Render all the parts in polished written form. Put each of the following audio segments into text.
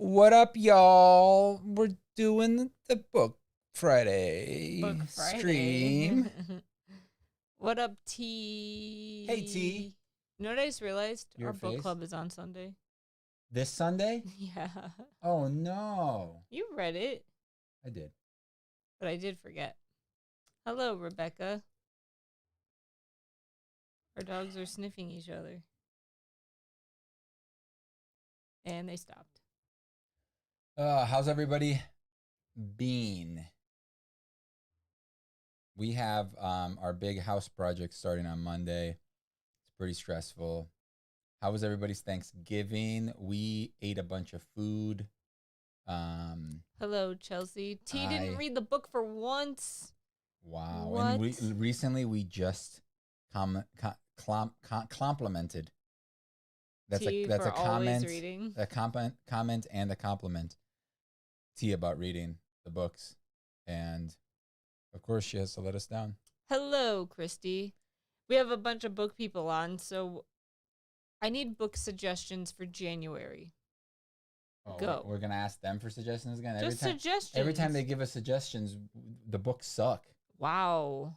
What up, y'all? We're doing the Book Friday Book Friday. stream. What up, T? Hey, T. You know what I just realized? Your Our book face? club is on Sunday. This Sunday? Yeah. Oh, no. You read it, I did. but I did forget. Hello, Rebecca. Our dogs are sniffing each other. And they stopped. How's everybody been? We have our big house project starting on Monday. It's pretty stressful. How was everybody's Thanksgiving? We ate a bunch of food. Hello, Chelsea. T didn't read the book for once. Wow. What? And recently we just complimented. That's T a for always comment. reading. A comment and a compliment. T about reading the books, and of course she has to let us down. Hello, Christy. We have a bunch of book people on, so I need book suggestions for January. Oh, Go. We're gonna ask them for suggestions again. Suggestions. Every time they give us suggestions, the books suck. Wow.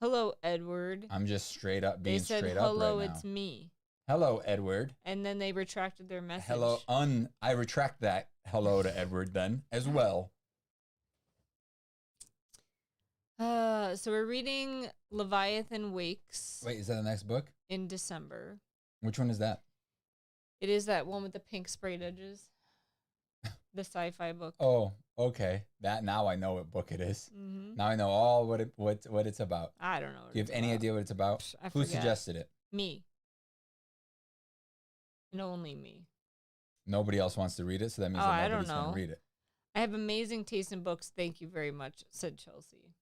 Hello, Edward. I'm just straight up being They said, straight up hello, right now. it's me. Hello, Edward. And then they retracted their message. Hello, I retract that hello to Edward then as well. So we're reading Leviathan Wakes. Wait, is that the next book? In December. Which one is that? It is that one with the pink sprayed edges. The sci-fi book. Oh, okay. That now I know what book it is. Mm-hmm. Now I know all what it's about. I don't know. Do you have any idea what it's about? Who suggested it? Me. And only me. Nobody else wants to read it, so that means that nobody's going to read it. I have amazing taste in books. Thank you very much, said Chelsea.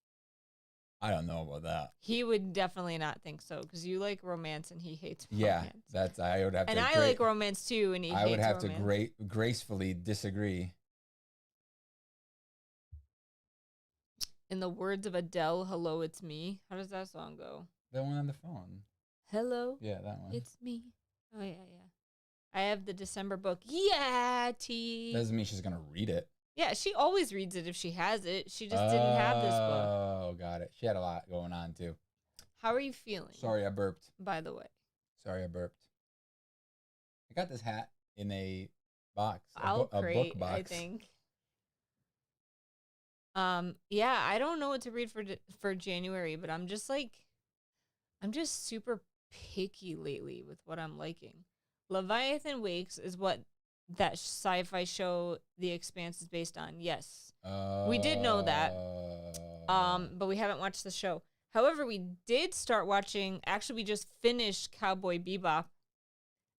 I don't know about that. He would definitely not think so because you like romance and he hates romance. Yeah, I would have to. And I like romance too, and he hates romance. I would have to gracefully disagree. In the words of Adele, "Hello, it's me." How does that song go? That one on the phone. Hello. Yeah, that one. It's me. Oh yeah. I have the December book. Yeah, T. Doesn't mean she's gonna read it. Yeah, she always reads it if she has it. She just didn't have this book. Oh, got it. She had a lot going on too. How are you feeling? Sorry, I burped. By the way. Sorry, I burped. I got this hat in a box. A book box. I think. Yeah, I don't know what to read for January, but I'm just super picky lately with what I'm liking. Leviathan Wakes is what that sci-fi show The Expanse is based on. Yes. We did know that. But we haven't watched the show. However, we did start watching, actually we just finished Cowboy Bebop,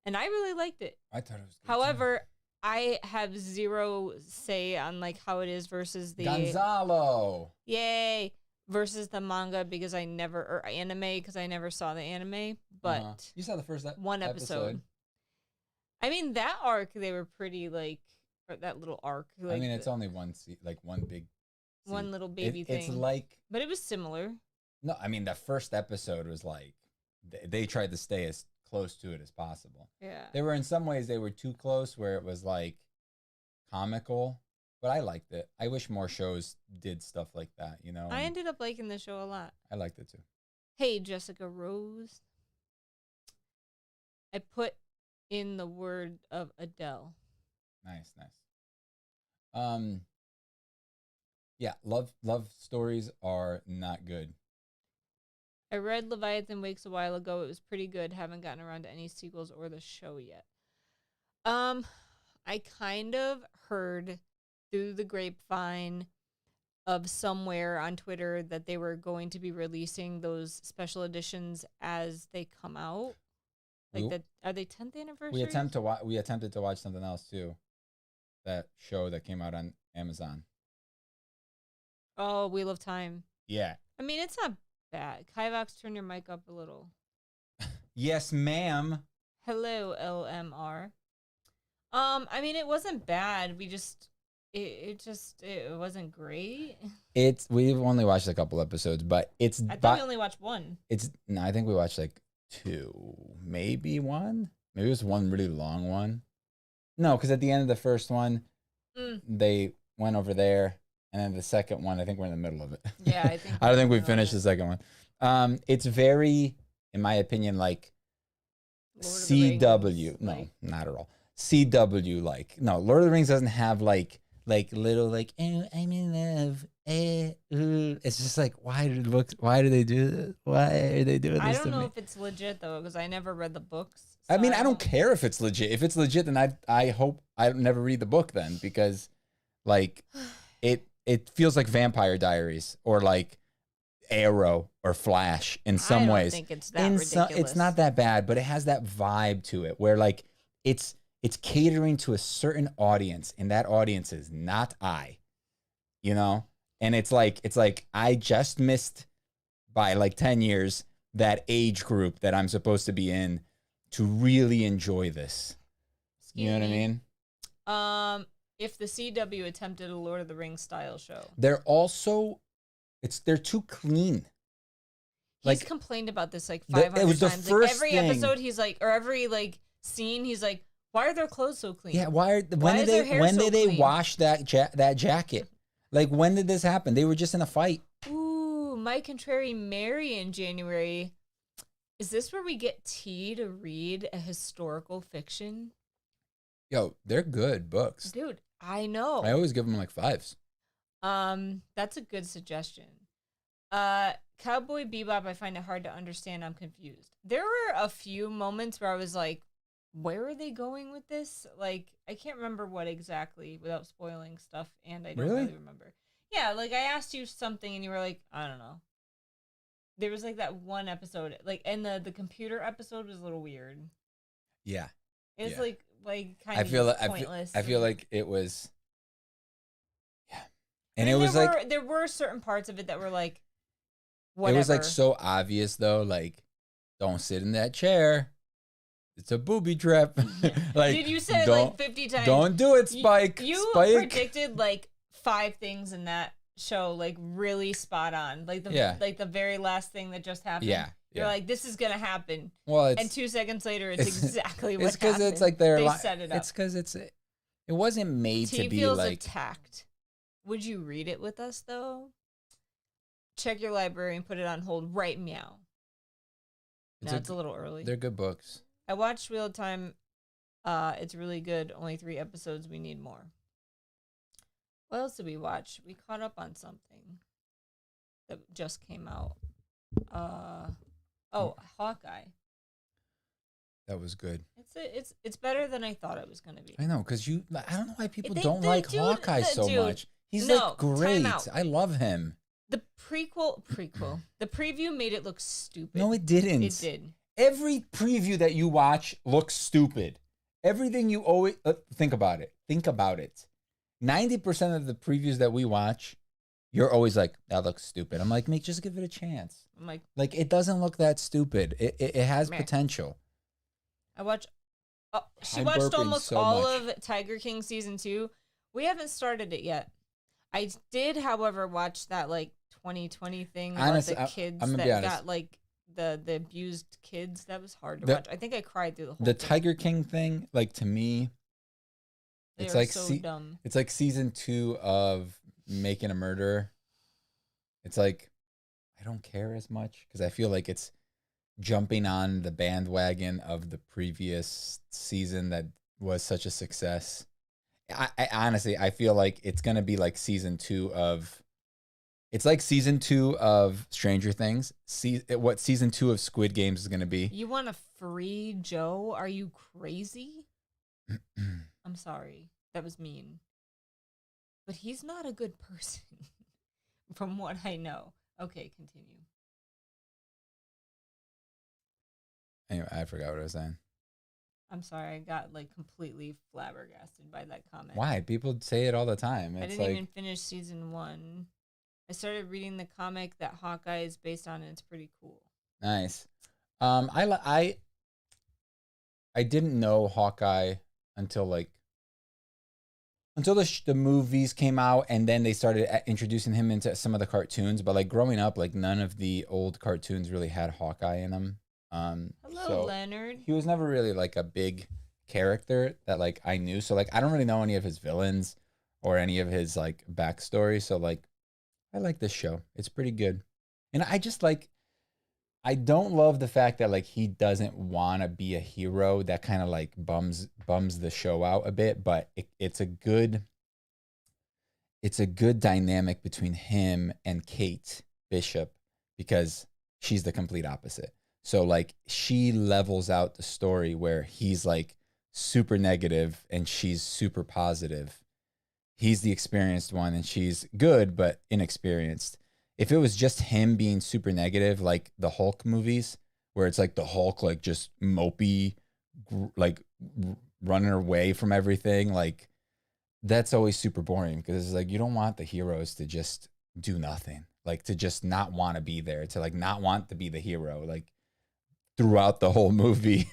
and I really liked it. I thought it was good. However, I have zero say on like how it is versus the Gonzalo. Yay. Versus the manga because or anime because I never saw the anime, but you saw the first one episode. I mean, that arc, they were pretty, like, or that little arc. Like, I mean, it's only one big one little baby thing. It's like... But it was similar. No, I mean, the first episode was like, they tried to stay as close to it as possible. Yeah. They were, in some ways, they were too close where it was, like, comical. But I liked it. I wish more shows did stuff like that, you know? I ended up liking the show a lot. I liked it, too. Hey, Jessica Rose. I put in the word of Adele. Nice. Yeah, love stories are not good. I read Leviathan Wakes a while ago. It was pretty good. Haven't gotten around to any sequels or the show yet. I kind of heard through the grapevine of somewhere on Twitter that they were going to be releasing those special editions as they come out. Like are they 10th anniversary? We attempted to watch something else too. That show that came out on Amazon. Oh, Wheel of Time. Yeah. I mean, it's not bad. Kivox, turn your mic up a little. Yes, ma'am. Hello, LMR. I mean, it wasn't bad. We just it wasn't great. We've only watched a couple episodes, but I thought we only watched one. I think we watched like 2, maybe 1. Maybe it was one really long one. No, because at the end of the first one, Mm. they went over there, and then the second one, I think we're in the middle of it. Yeah, I think I we're don't in think the we middle of finished it. the second one. It's very, in my opinion, like Lord of the Rings, CW. No, like not at all. CW like. No, Lord of the Rings doesn't have like little like oh, I'm in love. It's just like why do they do this? Why are they doing I this don't to know me? if it's legit though, because I never read the books, I so mean, I I don't don't. care if it's legit. If it's legit, then I hope I never read the book then because like it feels like Vampire Diaries or like Arrow or Flash in I some don't ways. think it's that In some, it's ridiculous. not that bad, but it has that vibe to it where like it's catering to a certain audience, and that audience is not I, you know. And it's like I just missed by like 10 years that age group that I'm supposed to be in to really enjoy this. You Excuse know what I me. mean? If the CW attempted a Lord of the Rings style show, They're also they're too clean. he's Like complained about this like it 500 was the times. Like first every thing. episode, he's like, or every like scene, he's like, why are their clothes so clean? Yeah, why? Why is their hair When so did they clean? wash that jacket? Like when did this happen? They were just in a fight. Ooh, My Contrary Mary in January. Is this where we get T to read a historical fiction? Yo, they're good books. Dude, I I know. always give them like fives. That's a good suggestion. Cowboy Bebop, I find it hard to understand. I'm confused. There were a few moments where I was like, where are they going with this? Like, I can't remember what exactly without spoiling stuff, and I don't Really? really remember. Yeah, like I asked you something and you were like, I don't know. There was like that one episode, like, and the computer episode was a little weird. Yeah. It's Yeah. like kind I of feel pointless. I feel like it was. Yeah. I And mean, it was like there were certain parts of it that were like, it was like whatever. so obvious though. Like, don't sit in that chair. It's a booby trap. Like, Dude, you said it don't like 50 times. don't do it, You- Spike. You Spike. predicted like 5 things in that show, like really spot on. Like the very last thing that just happened. Yeah. You're Yeah. like, this is gonna happen. Well, And 2 seconds later, it's exactly what it's because happened. it's like they're they set it up. It's because it wasn't made T to be feels like attacked. Would you read it with us though? Check your library and put it on hold right meow. It's a little early. they're good books. I watched Real Time. It's really good. Only 3 episodes. We need more. What else did we watch? We caught up on something that just came out. Hawkeye. That was good. It's better than I thought it was gonna be. I know, because I don't know why people They- don't the like dude- Hawkeye the so dude- much. He's No, like time great. out. I love him. The prequel. The preview made it look stupid. No, it didn't. It did. Every preview that you watch looks stupid. Everything you always think about it. Think about it. 90% of the previews that we watch, you're always like, that looks stupid. I'm like, just give it a chance. I'm like, Like, it doesn't look that stupid. It has Meh. potential. I watched. She I'm watched burping almost so all much. of Tiger King season 2. We haven't started it yet. I did, however, watch that like 2020 thing Honestly, about the kids I'm gonna that be honest. got like the abused kids. That was hard to The- watch. I think I cried through the whole The thing. Tiger King thing, like to me, They it's are like so dumb. it's like season 2 of Making a Murderer. It's like I don't care as much because I feel like it's jumping on the bandwagon of the previous season that was such a success. I honestly I feel like it's gonna be like season 2 of. It's like season 2 of Stranger Things. What season 2 of Squid Games is gonna be. You want to free Joe? Are you crazy? I'm sorry. That was mean. But he's not a good person, from what I know. Okay, continue. Anyway, I forgot what I was saying. I'm sorry, I got like completely flabbergasted by that comment. Why? People say it all the time. I It's didn't like even finish season 1. I started reading the comic that Hawkeye is based on, and it's pretty cool. nice. I didn't know Hawkeye until the movies came out, and then they started introducing him into some of the cartoons. But like growing up, like none of the old cartoons really had Hawkeye in them. Hello, So Leonard. he was never really like a big character that like I knew. So like I don't really know any of his villains or any of his like backstory. So like I like this show. It's pretty good. And I just like I don't love the fact that like he doesn't want to be a hero. That kind of like bums the show out a bit, but it's a good dynamic between him and Kate Bishop because she's the complete opposite. So like she levels out the story where he's like super negative and she's super positive. He's the experienced one and she's good but inexperienced. If it was just him being super negative, like the Hulk movies, where it's like the Hulk, like just mopey, like running away from everything, like that's always super boring because it's like you don't want the heroes to just do nothing, like to just not want to be there, to like not want to be the hero, like throughout the whole movie.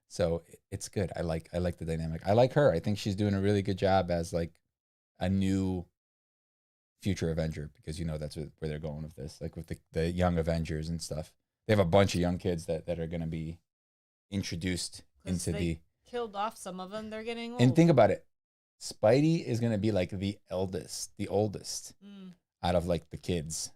So it's good. I like the dynamic. I like her. I think she's doing a really good job as like a new future Avenger because you know that's where they're going with this, like with the young Avengers and stuff. They have a bunch of young kids that are going to be introduced into the killed off some of them. They're getting old. And think about it, Spidey is going to be like the oldest out of like the kids.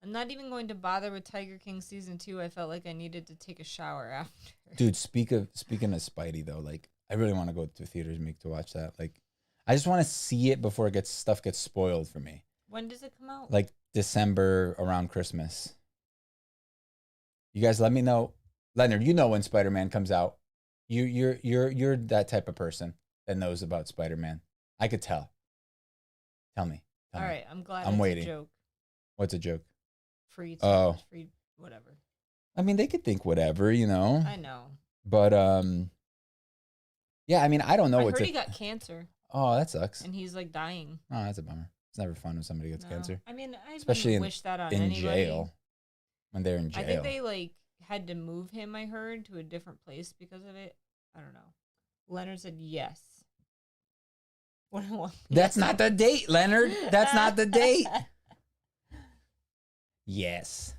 I'm not even going to bother with Tiger King season 2. I felt like I needed to take a shower after. Dude, speaking of Spidey though, like I really want to go to theaters, Meek, to watch that. Like I just want to see it before stuff gets spoiled for me. When does it come out? Like December around Christmas. You guys let me know. Leonard, you know when Spider-Man comes out. You're that type of person that knows about Spider-Man. I could tell. Tell me. All right, I'm glad I'm it's waiting. a joke. What's a joke? Free whatever. I mean, they could think whatever, you know. I know. But yeah, I mean, I don't know I heard he got cancer. Oh, that sucks. And he's like dying. Oh, that's a bummer. It's never fun when somebody gets cancer. I mean, I especially wouldn't wish that on in anybody. Jail. When they're in jail. I think they like had to move him, I heard, to a different place because of it. I don't know. Leonard said yes. That's not the date, Leonard. That's not the date. Yes.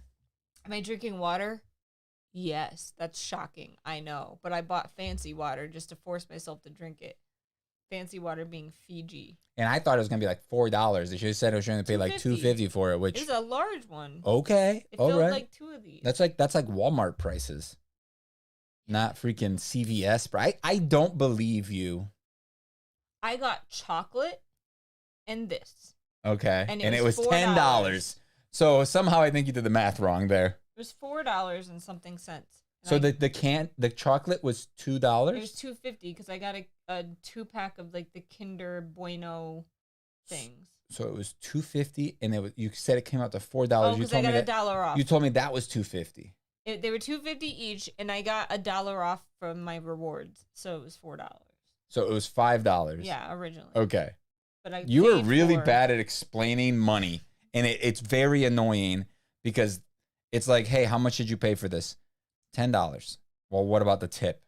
Am I drinking water? Yes. That's shocking. I know. But I bought fancy water just to force myself to drink it. Fancy water being Fiji. And I thought it was going to be like $4. They should have said I was going to pay like $2.50 for it, which is a large one. Okay. It filled like 2 of these. That's like Walmart prices. Not freaking CVS. I don't believe you. I got chocolate and this. Okay. And it was $10. So somehow I think you did the math wrong there. It was $4 and something cents. So the chocolate was $2? It was $2.50 because I got a 2-pack of like the Kinder Bueno things. So it was $2.50 and you said it came out to $4. Oh, because I got $1 off. You told me that was $2.50. They were $2.50 each, and I got $1 off from my rewards, so it was $4. So it was $5. Yeah, originally. Okay. But you were really bad at explaining money, and it's very annoying because it's like, hey, how much did you pay for this? $10. Well, what about the tip?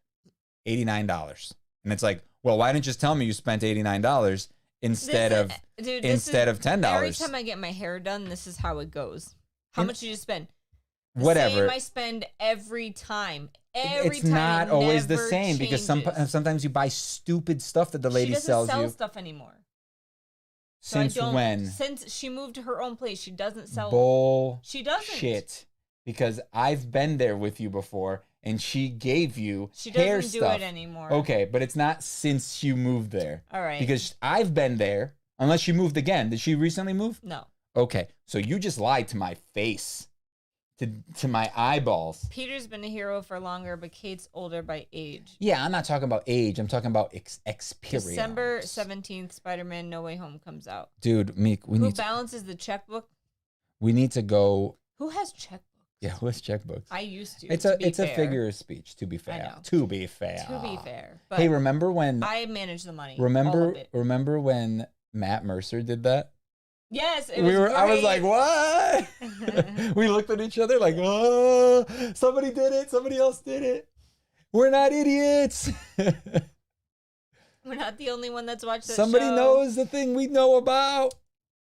$89. And it's like, well, why didn't you just tell me you spent $89 instead of $10? Every time I get my hair done, this is how it goes. How much did you spend? Whatever. Same I spend every time. It's not always the same because sometimes you buy stupid stuff that the lady sells you. She doesn't sell stuff anymore. Since when? Since she moved to her own place, she doesn't sell. She doesn't. Shit. Because I've been there with you before, and she gave you hair stuff. She doesn't do it anymore. Okay, but it's not since you moved there. All right. Because I've been there, unless she moved again. Did she recently move? No. Okay, so you just lied to my face. To my eyeballs. Peter's been a hero for longer, but Kate's older by age. Yeah, I'm not talking about age. I'm talking about experience. December 17th, Spider-Man No Way Home comes out. Dude, Meek, Who balances the checkbook? We need to go. Who has checkbooks? Yeah, who has checkbooks? I used to. It's a figure of speech, to be fair. I know. To be fair. But hey, remember when I managed the money? Remember when Matt Mercer did that? Yes, it was great. I was like, what? We looked at each other like, oh, somebody did it. Somebody else did it. We're not idiots. We're not the only one that's watched that Somebody show. knows the thing we know about.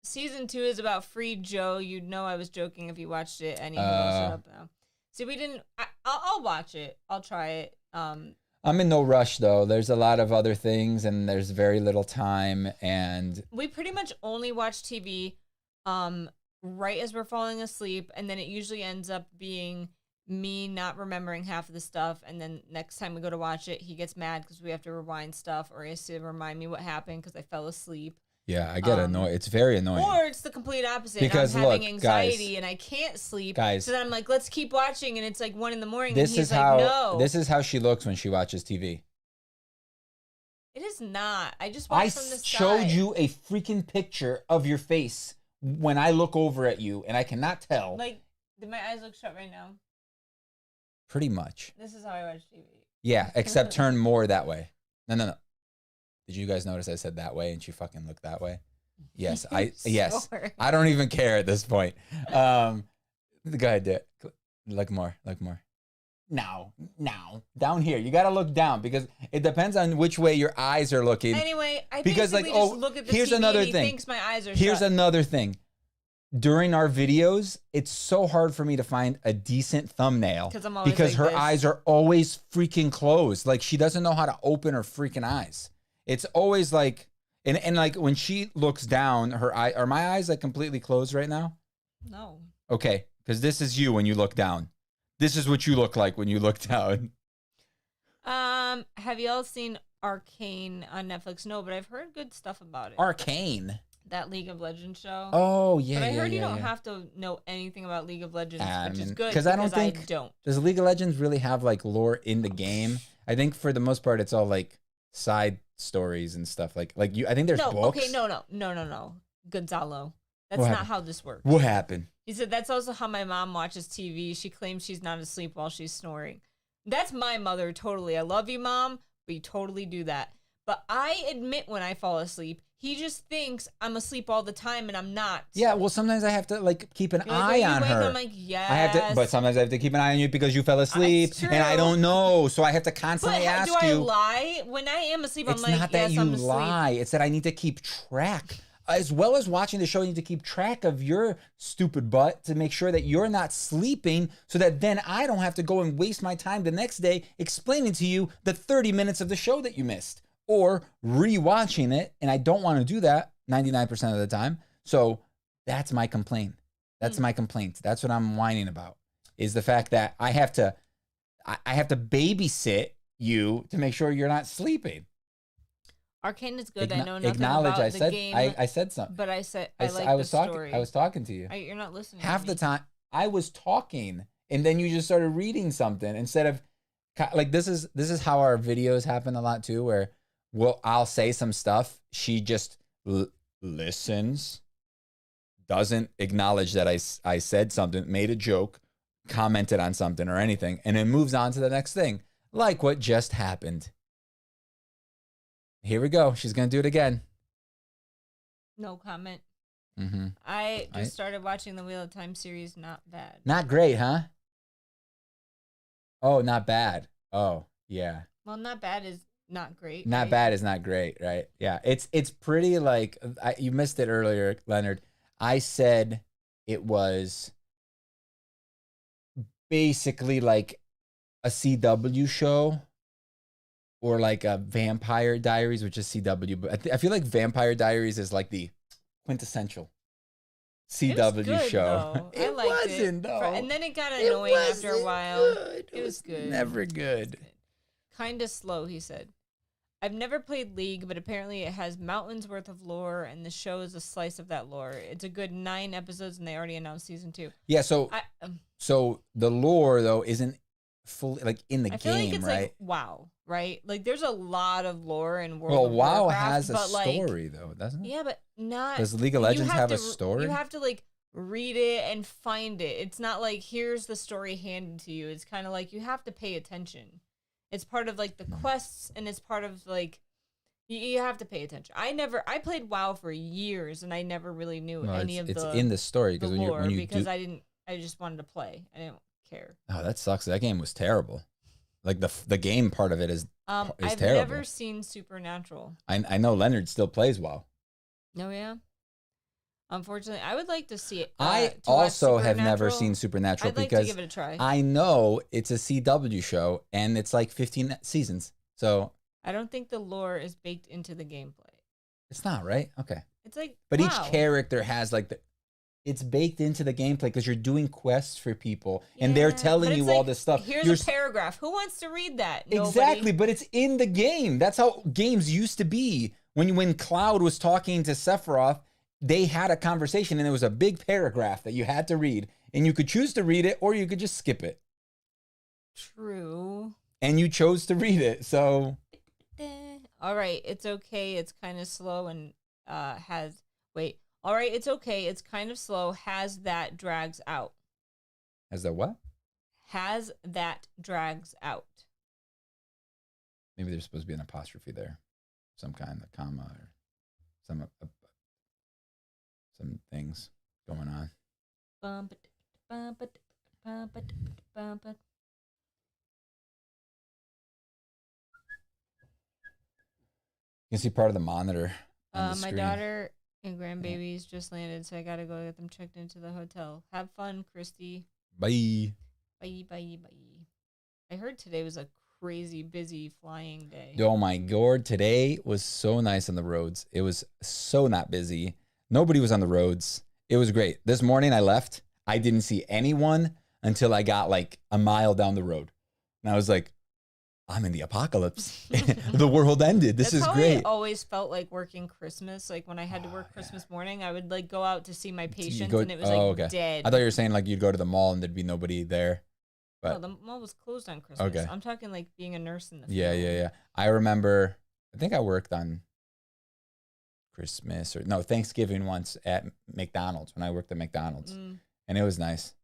Season 2 is about Free Joe. You'd know I was joking if you watched it. Anyway, I'll shut up now. See, we didn't. I'll watch it. I'll try it. I'm I'm in no rush though. There's a lot of other things, and there's very little time. And we pretty much only watch TV, right as we're falling asleep, and then it usually ends up being me not remembering half of the stuff, and then next time we go to watch it, he gets mad because we have to rewind stuff, or he has to remind me what happened because I fell asleep. yeah, I get annoyed. It's very annoying. Or it's the complete opposite. Because I'm having look, anxiety guys, and I can't sleep. guys, so then I'm like, let's keep watching, and it's like 1 a.m. and this he's is like, how no. this is how she looks when she watches TV. It is not. I just watch from the showed side. you a freaking picture of your face when I look over at you, and I cannot tell. Like, did my eyes look shut right now? Pretty much. This is how I watch TV. Yeah, except turn more that way. No. Did you guys notice I said that way and she fucking looked that way? Yes, yes. Sure. I don't even care at this point. Go ahead, do it. Look more. Now, down here. You got to look down because it depends on which way your eyes are looking. Anyway, I because basically just look at the here's TV another and he thing. thinks my eyes are Here's shut. another thing. During our videos, it's so hard for me to find a decent thumbnail because her eyes are always freaking closed. Like she doesn't know how to open her freaking eyes. It's always like, and like when she looks down, are my eyes like completely closed right now? No. Okay, because this is you when you look down. This is what you look like when you look down. Have y'all seen Arcane on Netflix? No, but I've heard good stuff about it. Arcane. That League of Legends show. Oh yeah. But I heard you yeah, don't yeah. have to know anything about League of Legends, which is good because I don't think I don't. Does League of Legends really have like lore in the game? I think for the most part, it's all like side stories and stuff. Like you. I think there's books. Okay, no, Gonzalo. That's What not happened? how this works. What happened? He said that's also how my mom watches TV. She claims she's not asleep while she's snoring. That's my mother, totally. I love you, Mom, but you totally do that. But I admit when I fall asleep, he just thinks I'm asleep all the time and I'm not. Yeah, well, sometimes I have to like keep an eye on her. I'm like, yes. I have to, but sometimes I have to keep an eye on you because you fell asleep, It's true. and I don't know, so I have to constantly But ask do you. I lie? When I am asleep, It's I'm like, not that yes, you I'm asleep. lie. It's that I need to keep track. As well as watching the show, you need to keep track of your stupid butt to make sure that you're not sleeping so that then I don't have to go and waste my time the next day explaining to you the 30 minutes of the show that you missed or rewatching it. And I don't want to do that 99% of the time. So that's my complaint. That's my complaint. That's what I'm whining about is the fact that I have to babysit you to make sure you're not sleeping. Arcane is good. I know nothing Acknowledge about I the said game. I said something. But I said I was the talking. story. I was talking to you. You're not listening. Half to the me. time I was talking, and then you just started reading something instead of like this is how our videos happen a lot too, where I'll say some stuff, she just listens, doesn't acknowledge that I said something, made a joke, commented on something or anything, and then moves on to the next thing, like what just happened. Here we go. She's gonna do it again. No comment. Mm-hmm. I just started watching the Wheel of Time series. Not bad. Not great, huh? Oh, not bad. Oh, yeah. Well, not bad is not great. Not right? bad is not great, right? Yeah, it's pretty like you missed it earlier, Leonard. I said it was basically like a CW show or like a Vampire Diaries, which is CW. But I feel like Vampire Diaries is like the quintessential CW good, show. Though. I liked wasn't, it. though. And then it got annoying after a while. Good. It was good. Never good. Kind of slow, he said. I've never played League, but apparently it has mountains worth of lore, and the show is a slice of that lore. It's a good 9 episodes, and they already announced season 2. Yeah, so so the lore though isn't fully like in the I feel game, like it's right? like WoW, right? Like there's a lot of lore in World Well, of WoW Warcraft, has a but, like, story though, doesn't it? Yeah, but not. Does League of Legends have a story? You have to like read it and find it. It's not like here's the story handed to you. It's kind of like you have to pay attention. It's part of like the quests, and it's part of like you have to pay attention. I played WoW for years, and I never really knew any of it's the in the story the because lore when you because do, I just wanted to play. I didn't care. oh, that sucks. That game was terrible. Like the game part of it is I've terrible. never seen Supernatural. I know Leonard still plays WoW. Oh yeah. Unfortunately, I would like to see it. I to watch also have never Supernatural. seen Supernatural I'd like because to give it a try. I know it's a CW show and it's like 15 seasons. So I don't think the lore is baked into the gameplay. it's not, right? Okay. It's like, But each wow. character has like it's baked into the gameplay because you're doing quests for people and they're telling you all this stuff. Here's a paragraph. Who wants to read that? Nobody. Exactly, but it's in the game. That's how games used to be. When Cloud was talking to Sephiroth, they had a conversation and there was a big paragraph that you had to read, and you could choose to read it or you could just skip it. True. And you chose to read it, so. All right, it's okay. It's kind of slow and has. Wait. All right, it's okay. It's kind of slow. Has that drags out. Has that what? Has that drags out. Maybe there's supposed to be an apostrophe there. Some kind of comma or some things going on. You can see part of the monitor on the my screen. daughter and grandbabies just landed, so I gotta go get them checked into the hotel. Have fun, Christy. Bye. Bye, bye, bye. I heard today was a crazy busy flying day. Oh my God, today was so nice on the roads. It was so not busy. Nobody was on the roads. It was great. This morning I left. I didn't see anyone until I got like a mile down the road. And I was like, I'm in the apocalypse. The world ended. This is great. I always felt like working Christmas. Like when I had to work Christmas morning, I would like go out to see my patients and it was dead. I thought you were saying like you'd go to the mall and there'd be nobody there. But no, the mall was closed on Christmas. Okay. I'm talking like being a nurse in the field. Yeah. I remember, I think I worked on Christmas Thanksgiving once at McDonald's when I worked at McDonald's. And it was nice.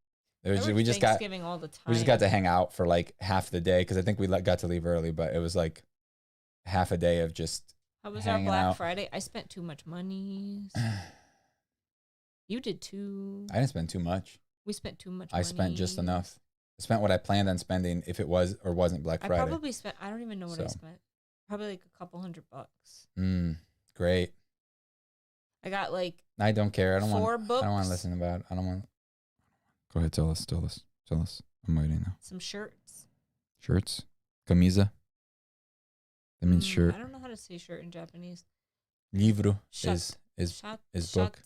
We just got Thanksgiving all the time. We just got to hang out for like half the day because I think we got to leave early, but it was like half a day of just. How was our Black Friday? I spent too much money. You did too. I didn't spend too much. We spent too much money. I spent just enough. I spent what I planned on spending if it was or wasn't Black Friday. I probably spent, I don't even know what I spent. Probably like a couple $100. Great. I got like. I don't care. I don't want to listen about it. I don't want. Go ahead, tell us. I'm waiting now. Some shirts. Shirts? Camisa? That means shirt. I don't know how to say shirt in Japanese. Livro is book.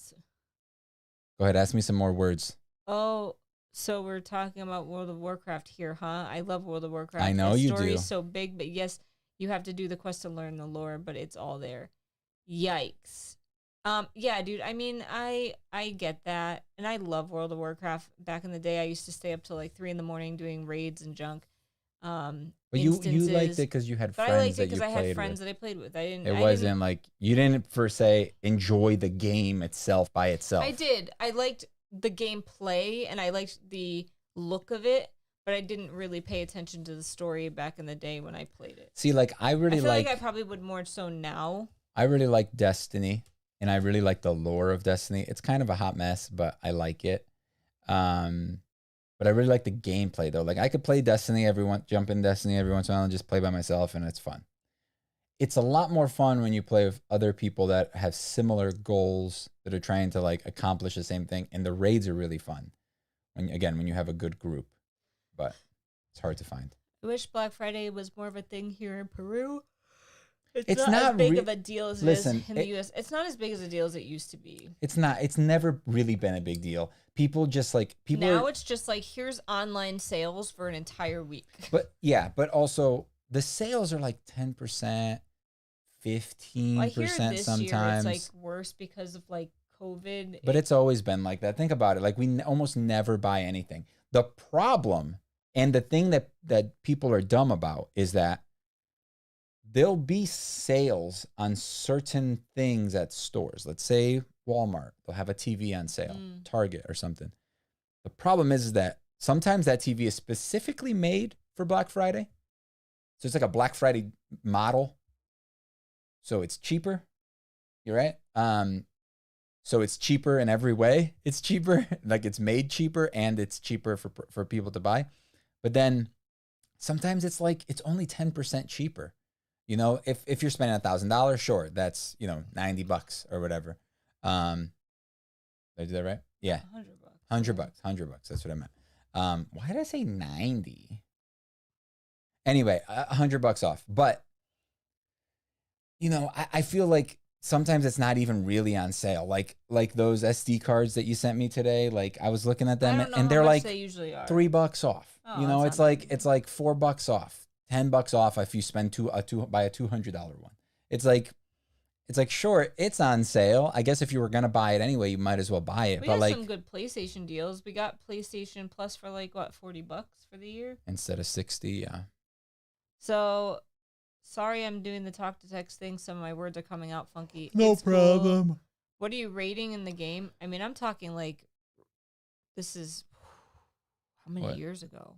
Go ahead, ask me some more words. Oh, so we're talking about World of Warcraft here, huh? I love World of Warcraft. I know you do. The story is so big, but yes, you have to do the quest to learn the lore, but it's all there. Yikes. Yeah, dude. I mean, I get that, and I love World of Warcraft. Back in the day, I used to stay up till like 3 a.m. doing raids and junk. But you liked it because you had friends. I liked it because I had friends that I played with. You didn't per se enjoy the game itself by itself. I did. I liked the gameplay and I liked the look of it, but I didn't really pay attention to the story back in the day when I played it. See, like I feel like I probably would more so now. I really like Destiny. And I really like the lore of Destiny. It's kind of a hot mess, but I like it. But I really like the gameplay, though. Like, I could play Destiny jump in Destiny every once in a while and just play by myself, and it's fun. It's a lot more fun when you play with other people that have similar goals that are trying to, like, accomplish the same thing. And the raids are really fun. When you have a good group. But it's hard to find. I wish Black Friday was more of a thing here in Peru. It's not as big of a deal as it is in the U.S. It's not as big as a deal as it used to be. It's not. It's never really been a big deal. People just like it's just like here's online sales for an entire week. But also the sales are like 10%, 15% sometimes. Year it's like worse because of like COVID. But it's always been like that. Think about it. Like we almost never buy anything. The problem and the thing that people are dumb about is that there'll be sales on certain things at stores. Let's say Walmart, they'll have a TV on sale, Target or something. The problem is that sometimes that TV is specifically made for Black Friday. So it's like a Black Friday model. So it's cheaper. You're right. So it's cheaper in every way. It's cheaper, like it's made cheaper and it's cheaper for people to buy. But then sometimes it's like, it's only 10% cheaper. You know, if you're spending $1,000, sure, that's, $90 or whatever. Did I do that right? Yeah. $100. $100. That's what I meant. Why did I say 90? Anyway, $100 off. But I feel like sometimes it's not even really on sale. Like those SD cards that you sent me today. Like I was looking at I them don't know and how they're much like they usually are. $3 off. Oh, that's It's not like bad. it's like $4 off, $10 off if you spend buy a $200 one. It's like sure, it's on sale. I guess if you were gonna buy it anyway, you might as well buy it. We But have some like good PlayStation deals. We got PlayStation Plus for like what, $40 for the year. instead of 60, yeah. So, sorry, I'm doing the talk to text thing. Some of my words are coming out funky. No It's cool. problem. What are you rating in the game? I mean, I'm talking like this is how many What? years ago?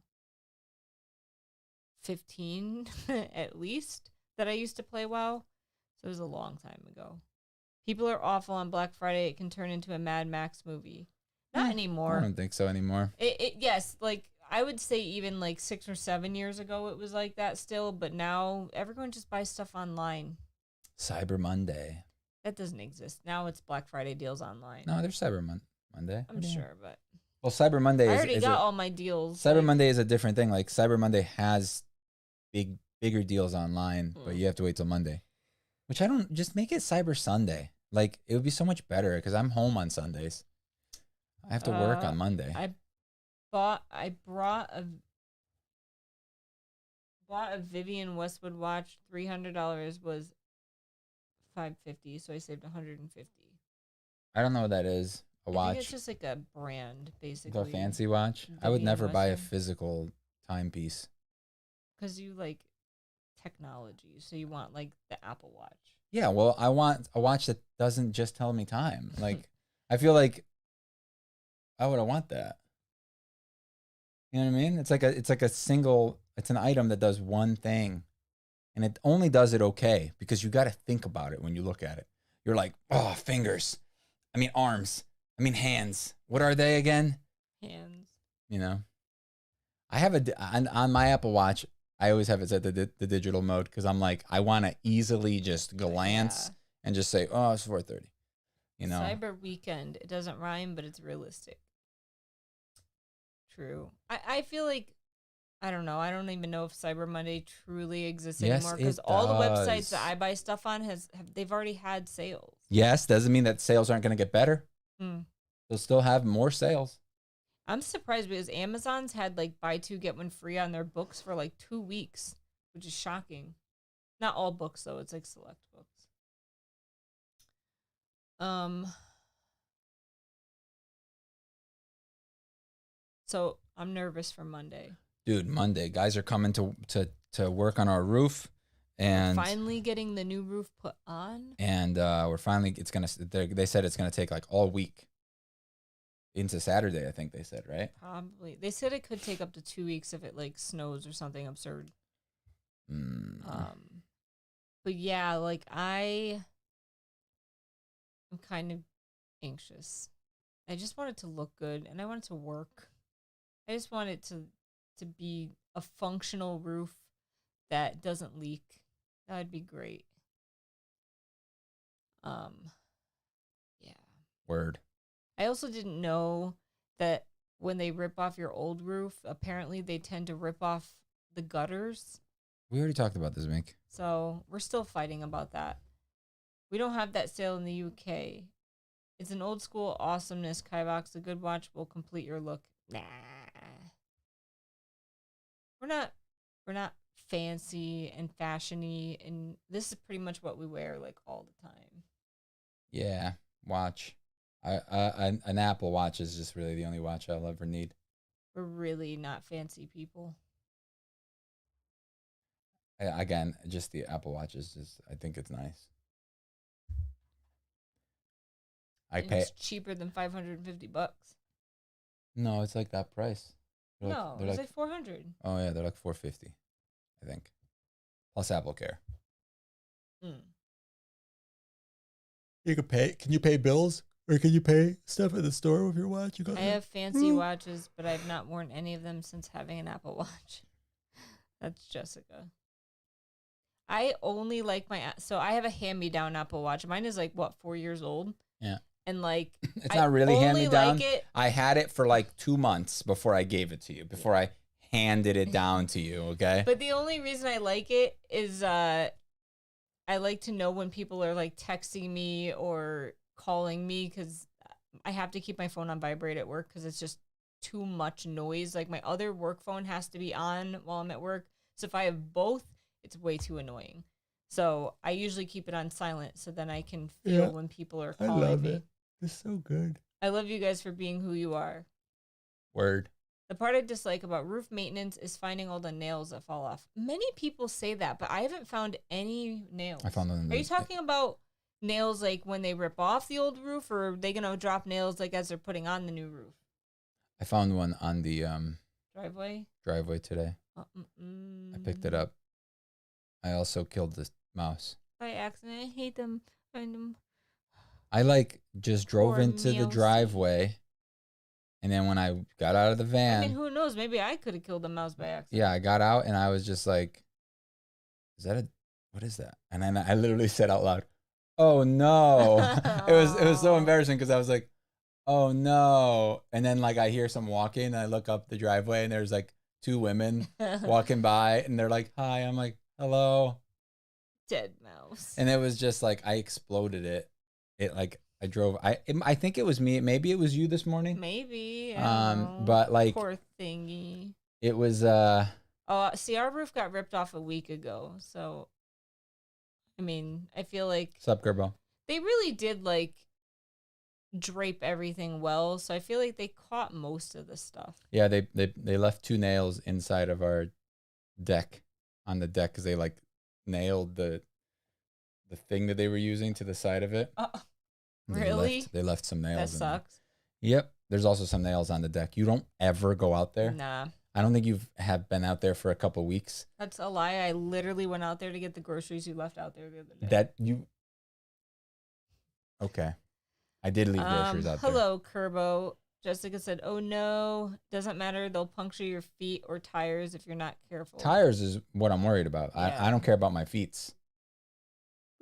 15 at least that I used to play WoW. So it was a long time ago. People are awful on Black Friday. It can turn into a Mad Max movie. Not I anymore. don't think so anymore. Yes, like I would say even like 6 or 7 years ago it was like that still, but now everyone just buys stuff online. Cyber Monday. That doesn't exist. Now it's Black Friday deals online. No, there's Monday. I'm sure, but Well, Cyber Monday I is already got all my deals. Cyber like, Monday is a different thing. Like Cyber Monday has bigger deals online, but you have to wait till Monday. Which I don't just make it Cyber Sunday. Like it would be so much better because I'm home on Sundays. I have to work on Monday. I bought a Vivian Westwood watch. $300 was $550, so I saved $150. I don't know what that is. A watch. I think it's just like a brand, basically. A fancy watch. I would Vivian never buy a Westwood. physical timepiece. Because you like technology, so you want like the Apple Watch. Yeah, well, I want a watch that doesn't just tell me time. Like, I feel like, why would I want that? You know what I mean? It's like it's an item that does one thing, and it only does it okay because you got to think about it when you look at it. You're like, oh, fingers. I mean, arms. I mean, hands. What are they again? Hands. I have on my Apple Watch. I always have it set the digital mode because I'm like, I want to easily just glance and just say, oh, it's 4:30. Cyber Weekend. It doesn't rhyme, but it's realistic. True. I feel like, I don't know. I don't even know if Cyber Monday truly exists anymore because all the websites that I buy stuff on they've already had sales. Yes, doesn't mean that sales aren't going to get better. They'll still have more sales. I'm surprised because Amazon's had like buy 2 get 1 free on their books for like 2 weeks, which is shocking. Not all books though, it's like select books. So I'm nervous for Monday. Dude, Monday, guys are coming to work on our roof, and we're finally getting the new roof put on. And they said it's gonna take like all week. Into Saturday, I think they said, right? Probably. They said it could take up to 2 weeks if it like snows or something absurd. But yeah, like I'm kind of anxious. I just want it to look good and I want it to work. I just want it to be a functional roof that doesn't leak. That would be great. Yeah. Word. I also didn't know that when they rip off your old roof, apparently they tend to rip off the gutters. We already talked about this, Mink. So we're still fighting about that. We don't have that sale in the UK. It's an old school awesomeness. Kivox, a good watch will complete your look. Nah. We're not fancy and fashiony, and this is pretty much what we wear like all the time. Yeah, watch. An Apple Watch is just really the only watch I'll ever need. We're really not fancy people. Again, just the Apple Watch is just, I think it's nice. It's cheaper than $550. No, it's like that price. It's like $400. Oh yeah, they're like $450, I think, plus Apple Care. You can pay. Can you pay bills, or can you pay stuff at the store with your watch? I have fancy watches, but I've not worn any of them since having an Apple Watch. That's Jessica. I only like so I have a hand-me-down Apple Watch. Mine is like 4 years old. Yeah. And like it's not really hand-me-down. Like I had it for like 2 months before I gave it to you. Before I handed it down to you. Okay. But the only reason I like it is I I like to know when people are like texting me or calling me because I have to keep my phone on vibrate at work because it's just too much noise. Like my other work phone has to be on while I'm at work. So if I have both, it's way too annoying. So I usually keep it on silent so then I can feel when people are calling me. It's so good. I love you guys for being who you are. Word. The part I dislike about roof maintenance is finding all the nails that fall off. Many people say that, but I haven't found any nails. I found them. Are you talking about nails like when they rip off the old roof, or are they going to drop nails like as they're putting on the new roof? I found one on the driveway today. I picked it up. I also killed this mouse. By accident. I hate them. Find them. I like just drove Poor into the Meowsy. driveway, and then when I got out of the van, I mean, who knows? Maybe I could have killed the mouse by accident. yeah, I got out and I was just like, what is that? And then I literally said out loud, "Oh no." It was so embarrassing because I was like, "Oh no." And then like I hear some walking and I look up the driveway and there's like two women walking by and they're like, "Hi." I'm like, "Hello." Dead mouse. And it was just like I exploded it. It like I drove. I think it was me. Maybe it was you this morning. Maybe. I don't know. But like poor thingy. it was. Oh, see, our roof got ripped off a week ago. So, I mean, I feel like Sup, Gerbo? they really did like drape everything well. So I feel like they caught most of the stuff. Yeah, they left two nails inside of our deck on the deck because they like nailed the thing that they were using to the side of it. Really? They left some nails. That sucks. Yep. There's also some nails on the deck. You don't ever go out there. Nah. I don't think have been out there for a couple weeks. That's a lie. I literally went out there to get the groceries you left out there the other day. That you. Okay. I did leave groceries out there. Hello, Kerbo. Jessica said, "Oh no, doesn't matter. They'll puncture your feet or tires if you're not careful." Tires is what I'm worried about. Yeah. I don't care about my feet.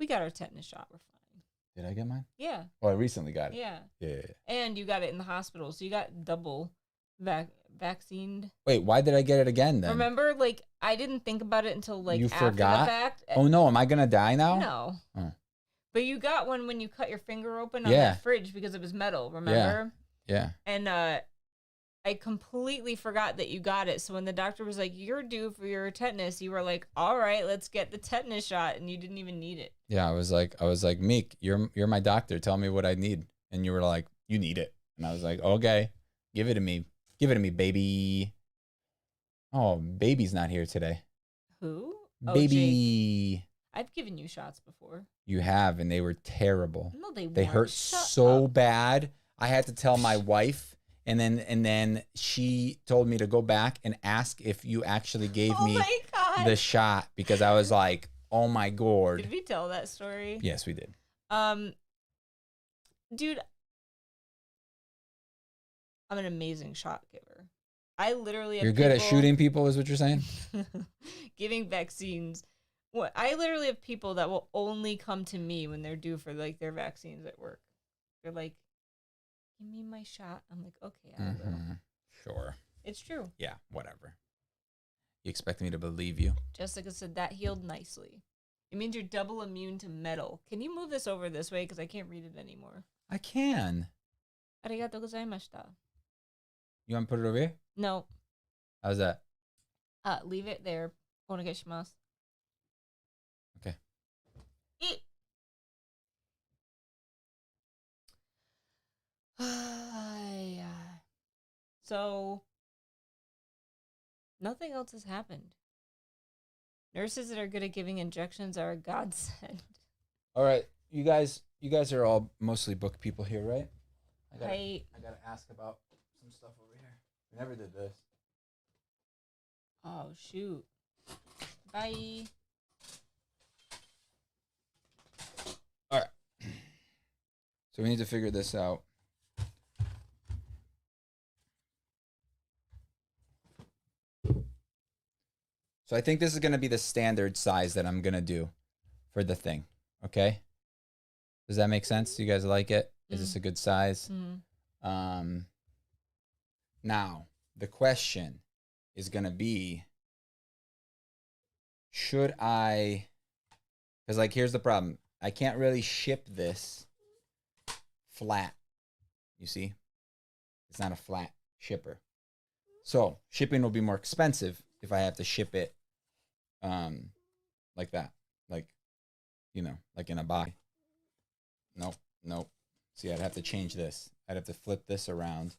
We got our tetanus shot. We're fine. Did I get mine? Yeah. Oh, I recently got it. Yeah. Yeah. And you got it in the hospital, so you got double vaccinated. Wait, why did I get it again then? Remember, like I didn't think about it until like You after forgot? the fact. Oh no, am I gonna die now? No. Oh. But you got one when you cut your finger open on Yeah. that fridge because it was metal. Remember? Yeah. And I completely forgot that you got it. So when the doctor was like, "You're due for your tetanus," you were like, "All right, let's get the tetanus shot," and you didn't even need it. Yeah, I was like, Meek, you're my doctor. Tell me what I need. And you were like, you need it. And I was like, okay, give it to me. Give it to me, baby. Oh, baby's not here today. Who? Oh, baby. Jake. I've given you shots before. You have, and they were terrible. No, they weren't. They hurt Shut so up. bad. I had to tell my wife, and then she told me to go back and ask if you actually gave me my God. the shot because I was like, oh my God. Did we tell that story? Yes, we did. Dude, I'm an amazing shot giver. I literally have You're good at people shooting people, is what you're saying? giving vaccines. What I literally have people that will only come to me when they're due for like their vaccines at work. They're like, "Give me my shot." I'm like, "Okay, I will." Sure. It's true. Yeah, whatever. You expect me to believe you? Jessica said that healed nicely. It means you're double immune to metal. Can you move this over this way because I can't read it anymore? I can. Arigato gozaimashita. You want to put it over here? No. How's that? Leave it there. Onegaishimasu. Okay. So, nothing else has happened. Nurses that are good at giving injections are a godsend. All right, you guys are all mostly book people here, right? I gotta ask about some stuff over here. We never did this. Oh, shoot. Bye. All right. So we need to figure this out. So I think this is going to be the standard size that I'm going to do for the thing. Okay? Does that make sense? Do you guys like it? Is this a good size? Now, the question is going to be, should I Because, like, here's the problem. I can't really ship this flat. You see? It's not a flat shipper. So, shipping will be more expensive if I have to ship it like that. Like, like in a box. Nope. See, I'd have to change this. I'd have to flip this around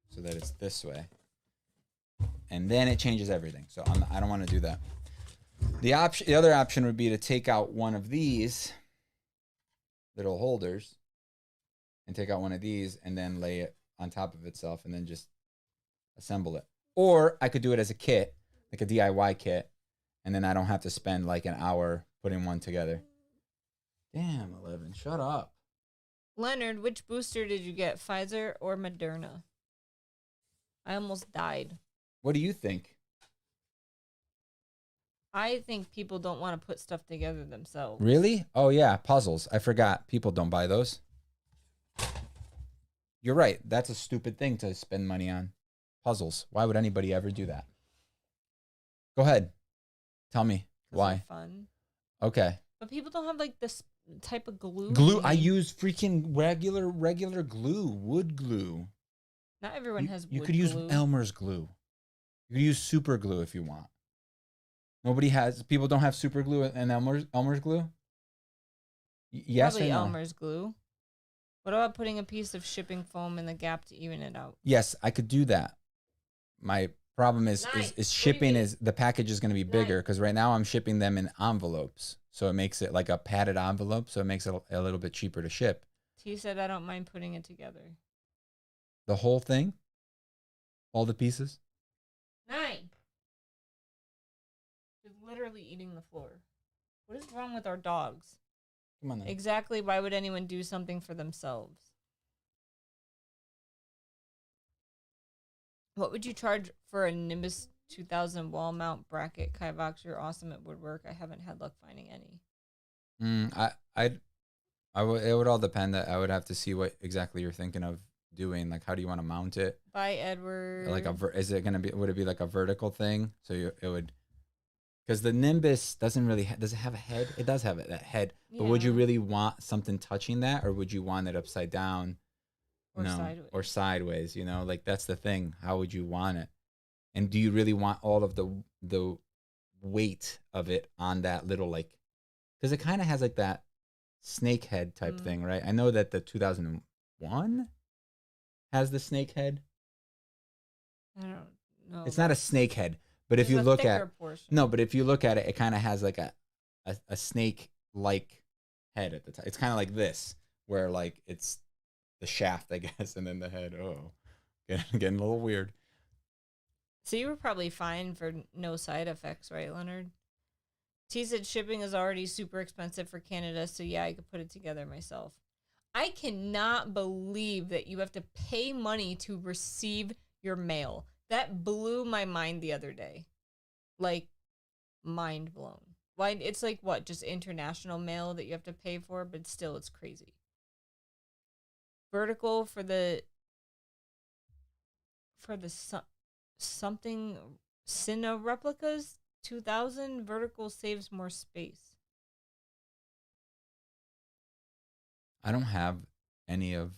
so that it's this way. And then it changes everything. So I don't want to do that. The other option would be to take out one of these little holders and take out one of these and then lay it on top of itself and then just assemble it. Or I could do it as a kit, like a DIY kit, and then I don't have to spend like an hour putting one together. Damn, 11, shut up. Leonard, which booster did you get, Pfizer or Moderna? I almost died. What do you think? I think people don't want to put stuff together themselves. Really? Oh, yeah, puzzles. I forgot. People don't buy those. You're right. That's a stupid thing to spend money on. Puzzles. Why would anybody ever do that? Go ahead. Tell me why. Fun. Okay. But people don't have like this type of glue. Glue. I use freaking regular glue, wood glue. Not everyone has wood glue. You could use glue. Elmer's glue. You could use super glue if you want. People don't have super glue and Elmer's glue? Yes Probably or no? Elmer's glue. What about putting a piece of shipping foam in the gap to even it out? Yes, I could do that. My problem is shipping is the package is going to be bigger because right now I'm shipping them in envelopes. So it makes it like a padded envelope. So it makes it a little bit cheaper to ship. He said, I don't mind putting it together. The whole thing? All the pieces? 9. He's literally eating the floor. What is wrong with our dogs? Come on then. Exactly. Why would anyone do something for themselves? What would you charge for a Nimbus 2000 wall mount bracket? Kivox, you're awesome at woodwork. I haven't had luck finding any. It would all depend. I would have to see what exactly you're thinking of doing. Like, how do you want to mount it? By Edward. Like is it gonna be? Would it be like a vertical thing? So it would. Because the Nimbus doesn't really does it have a head? It does have that head. Yeah. But would you really want something touching that, or would you want it upside down? Or sideways. Or sideways. Like that's the thing. How would you want it? And do you really want all of the weight of it on that little like? Because it kind of has like that snake head type thing, right? I know that the 2001 has the snake head. I don't know. It's not a snake head. But if you look at it, it kind of has like a snake like head at the top. It's kind of like this, where like it's the shaft, I guess, and then the head. Oh, getting a little weird. So you were probably fine for no side effects, right, Leonard? T said shipping is already super expensive for Canada, so yeah, I could put it together myself. I cannot believe that you have to pay money to receive your mail. That blew my mind the other day. Like, mind blown. Why? It's like, what, just international mail that you have to pay for? But still, it's crazy. Vertical for the something Cine replicas 2000. Vertical saves more space. I don't have any of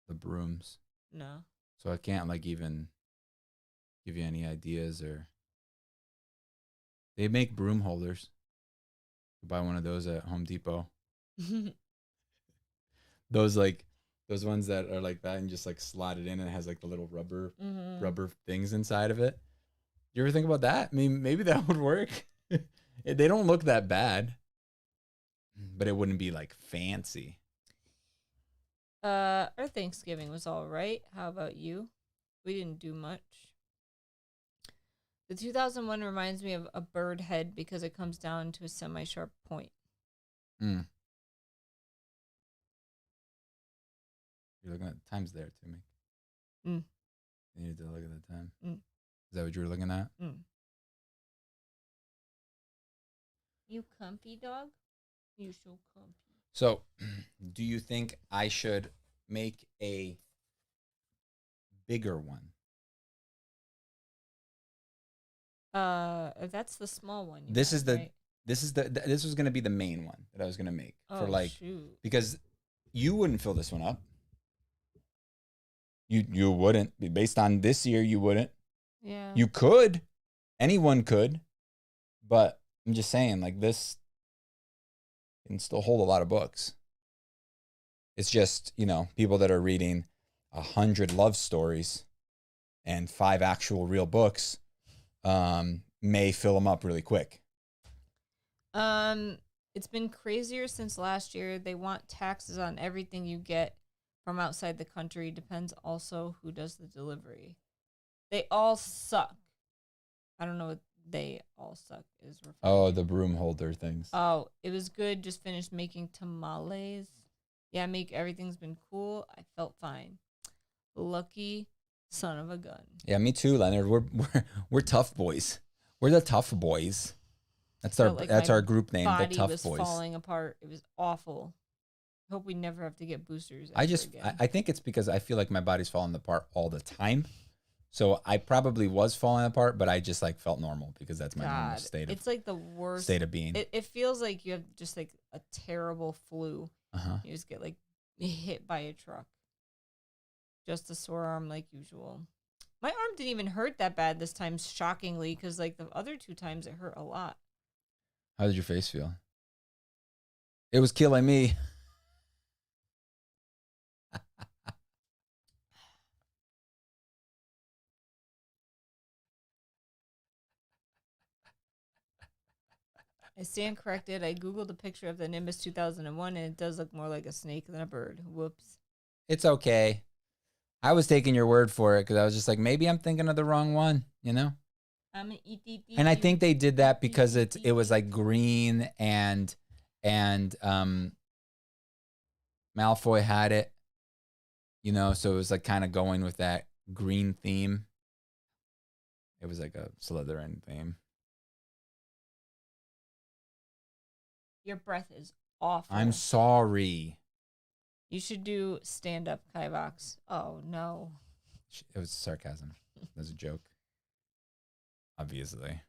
the brooms. No. So I can't like even give you any ideas. Or they make broom holders. You buy one of those at Home Depot. Those ones that are like that and just like slot it in and it has like the little rubber things inside of it. You ever think about that? I mean, maybe that would work. They don't look that bad, but it wouldn't be like fancy. Our Thanksgiving was all right. How about you? We didn't do much. The 2001 reminds me of a bird head because it comes down to a semi-sharp point. You're looking at the times there too, Mick. You need to look at the time. Is that what you were looking at? You comfy, dog? You so comfy. So, do you think I should make a bigger one? That's the small one. This is the this was gonna be the main one that I was gonna make for Oh like shoot. because you wouldn't fill this one up. You wouldn't based on this year. You wouldn't. Yeah. You could. Anyone could. But I'm just saying, like this can still hold a lot of books. It's just, people that are reading 100 love stories and 5 actual real books may fill them up really quick. It's been crazier since last year. They want taxes on everything you get from outside the country. Depends also who does the delivery. They all suck. I don't know what they all suck is referring Oh, to. the broom holder things. Oh, it was good. Just finished making tamales. Yeah, everything's been cool. I felt fine. Lucky son of a gun. Yeah, me too, Leonard. We're tough boys. We're the tough boys. That's our group name, the Body Tough was Boys. falling apart. It was awful. Hope we never have to get boosters. I think it's because I feel like my body's falling apart all the time. So I probably was falling apart, but I just like felt normal because that's my normal state of it's like the worst state of being. It feels like you have just like a terrible flu. Uh-huh. You just get like hit by a truck. Just a sore arm like usual. My arm didn't even hurt that bad this time, shockingly, because like the other 2 times it hurt a lot. How did your face feel? It was killing me. I stand corrected. I Googled a picture of the Nimbus 2001, and it does look more like a snake than a bird. Whoops. It's okay. I was taking your word for it because I was just like, maybe I'm thinking of the wrong one, I'm an ETT. And I think they did that because it was like green and Malfoy had it, so it was like kind of going with that green theme. It was like a Slytherin theme. Your breath is awful. I'm sorry. You should do stand-up, Kivox. Oh, no. It was sarcasm. It was a joke. Obviously.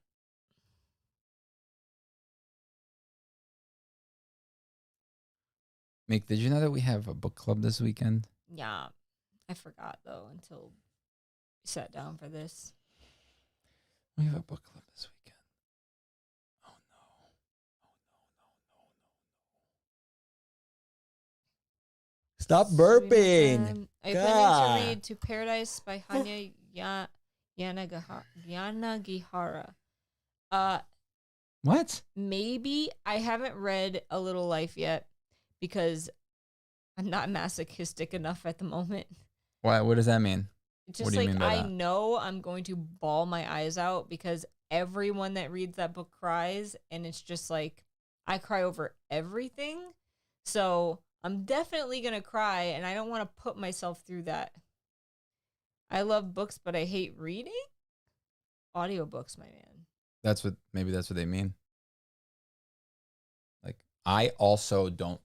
Mick, did you know that we have a book club this weekend? Yeah. I forgot, though, until we sat down for this. We have a book club this weekend. Oh, no. Stop burping. I plan to read To Paradise by Hanya Yanagihara. What? Maybe I haven't read A Little Life yet because I'm not masochistic enough at the moment. Why? What does that mean? It's just like I know I'm going to bawl my eyes out because everyone that reads that book cries, and it's just like I cry over everything. So I'm definitely going to cry, and I don't want to put myself through that. I love books, but I hate reading. Audiobooks, my man. Maybe that's what they mean. Like, I also don't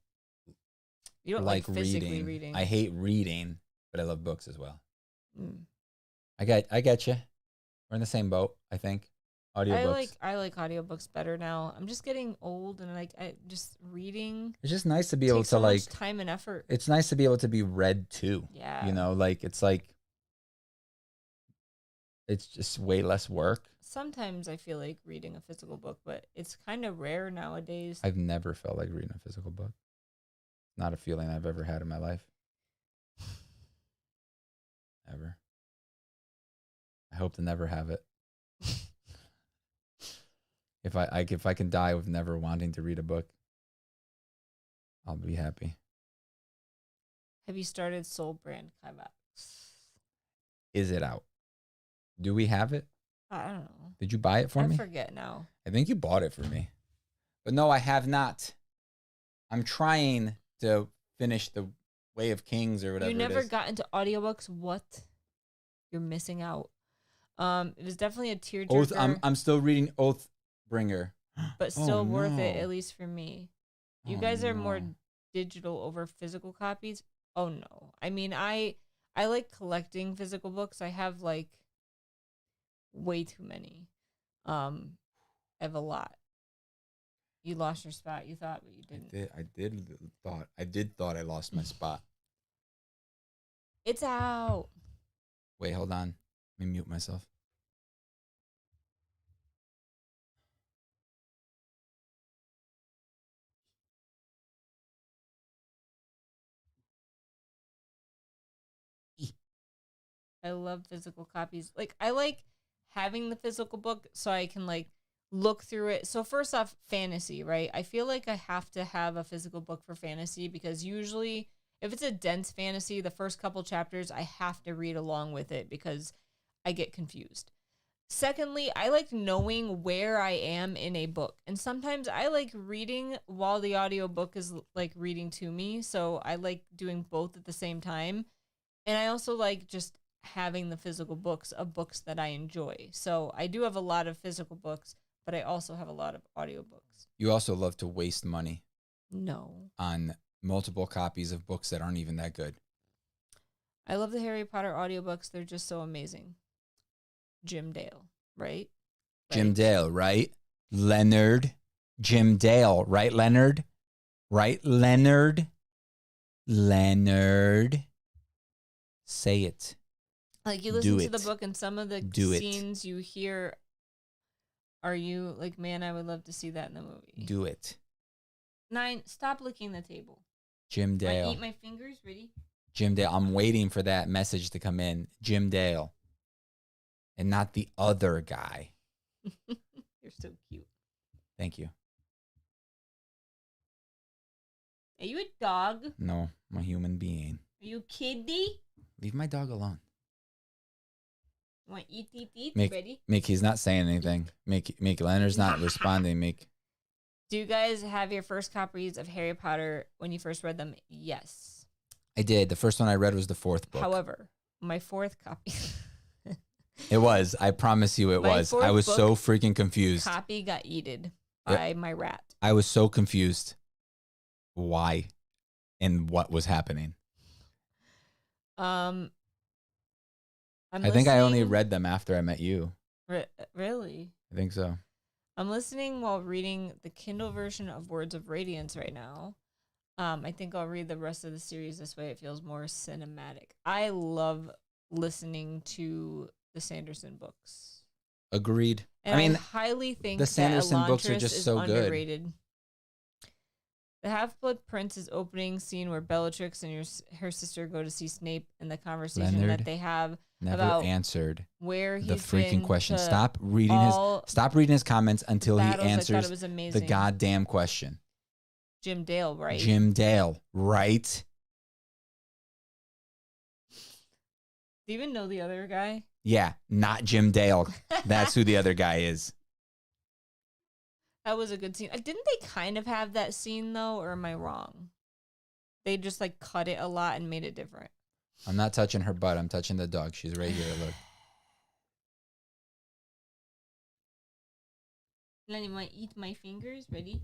You don't like physically reading. I hate reading, but I love books as well. Mm. I get you. We're in the same boat, I think. Audiobooks. I like audiobooks better now. I'm just getting old, and like I just reading. It's just nice to be able to so like much time and effort. It's nice to be able to be read too. Yeah. It's just way less work. Sometimes I feel like reading a physical book, but it's kind of rare nowadays. I've never felt like reading a physical book. Not a feeling I've ever had in my life. Ever. I hope to never have it. If I can die with never wanting to read a book, I'll be happy. Have you started Soul Brand Kivox? Is it out? Do we have it? I don't know. Did you buy it for me? I forget now. I think you bought it for me. But no, I have not. I'm trying to finish the Way of Kings or whatever. You never got into audiobooks? What? You're missing out. It was definitely a tearjerker. I'm still reading Oathbringer. But still worth it, at least for me. You guys are more digital over physical copies? Oh no. I mean, I like collecting physical books. I have like way too many. I have a lot. You lost your spot. You thought, but you didn't. I did thought I lost my spot. It's out. Wait, hold on. Let me mute myself. I love physical copies. Like, I like having the physical book so I can like look through it. So first off, fantasy, right? I feel like I have to have a physical book for fantasy because usually if it's a dense fantasy, the first couple chapters I have to read along with it because I get confused. Secondly, I like knowing where I am in a book. And sometimes I like reading while the audiobook is like reading to me. So I like doing both at the same time. And I also like just having the physical books of books that I enjoy. So I do have a lot of physical books, but I also have a lot of audiobooks. You also love to waste money No. on multiple copies of books that aren't even that good. I love the Harry Potter audiobooks. They're just so amazing. Jim Dale, right? Jim Dale, right? Leonard. Jim Dale, right, Leonard? Right, Leonard? Leonard. Say it. Like you listen to the book and some of the scenes you hear, are you like, man, I would love to see that in the movie. Do it. 9, stop licking the table. Jim Dale. I eat my fingers, ready? Jim Dale. I'm waiting for that message to come in. Jim Dale. And not the other guy. You're so cute. Thank you. Are you a dog? No, I'm a human being. Are you kitty? Leave my dog alone. Want to eat, ready? Mick, he's not saying anything. Mick, Leonard's not responding, Mick. Do you guys have your first copies of Harry Potter when you first read them? Yes. I did. The first one I read was the 4th book. However, my 4th copy... It was. I promise you it was. I was so freaking confused. Copy got eaten by my rat. I was so confused. Why? And what was happening? I think I only read them after I met you. Really? I think so. I'm listening while reading the Kindle version of Words of Radiance right now. I think I'll read the rest of the series this way. It feels more cinematic. I love listening to the Sanderson books. Agreed. And I mean, highly think the Sanderson books are just so underrated. good. The Half-Blood Prince's opening scene where Bellatrix and her sister go to see Snape and the conversation Leonard that they have never about answered where the he's freaking question. Stop reading his comments until he answers the goddamn question. Jim Dale, right? Jim Dale, right? Do you even know the other guy? Yeah, not Jim Dale. That's who the other guy is. That was a good scene. Didn't they kind of have that scene, though, or am I wrong? They just, like, cut it a lot and made it different. I'm not touching her butt. I'm touching the dog. She's right here. Look. Lenny, want to eat my fingers? Ready?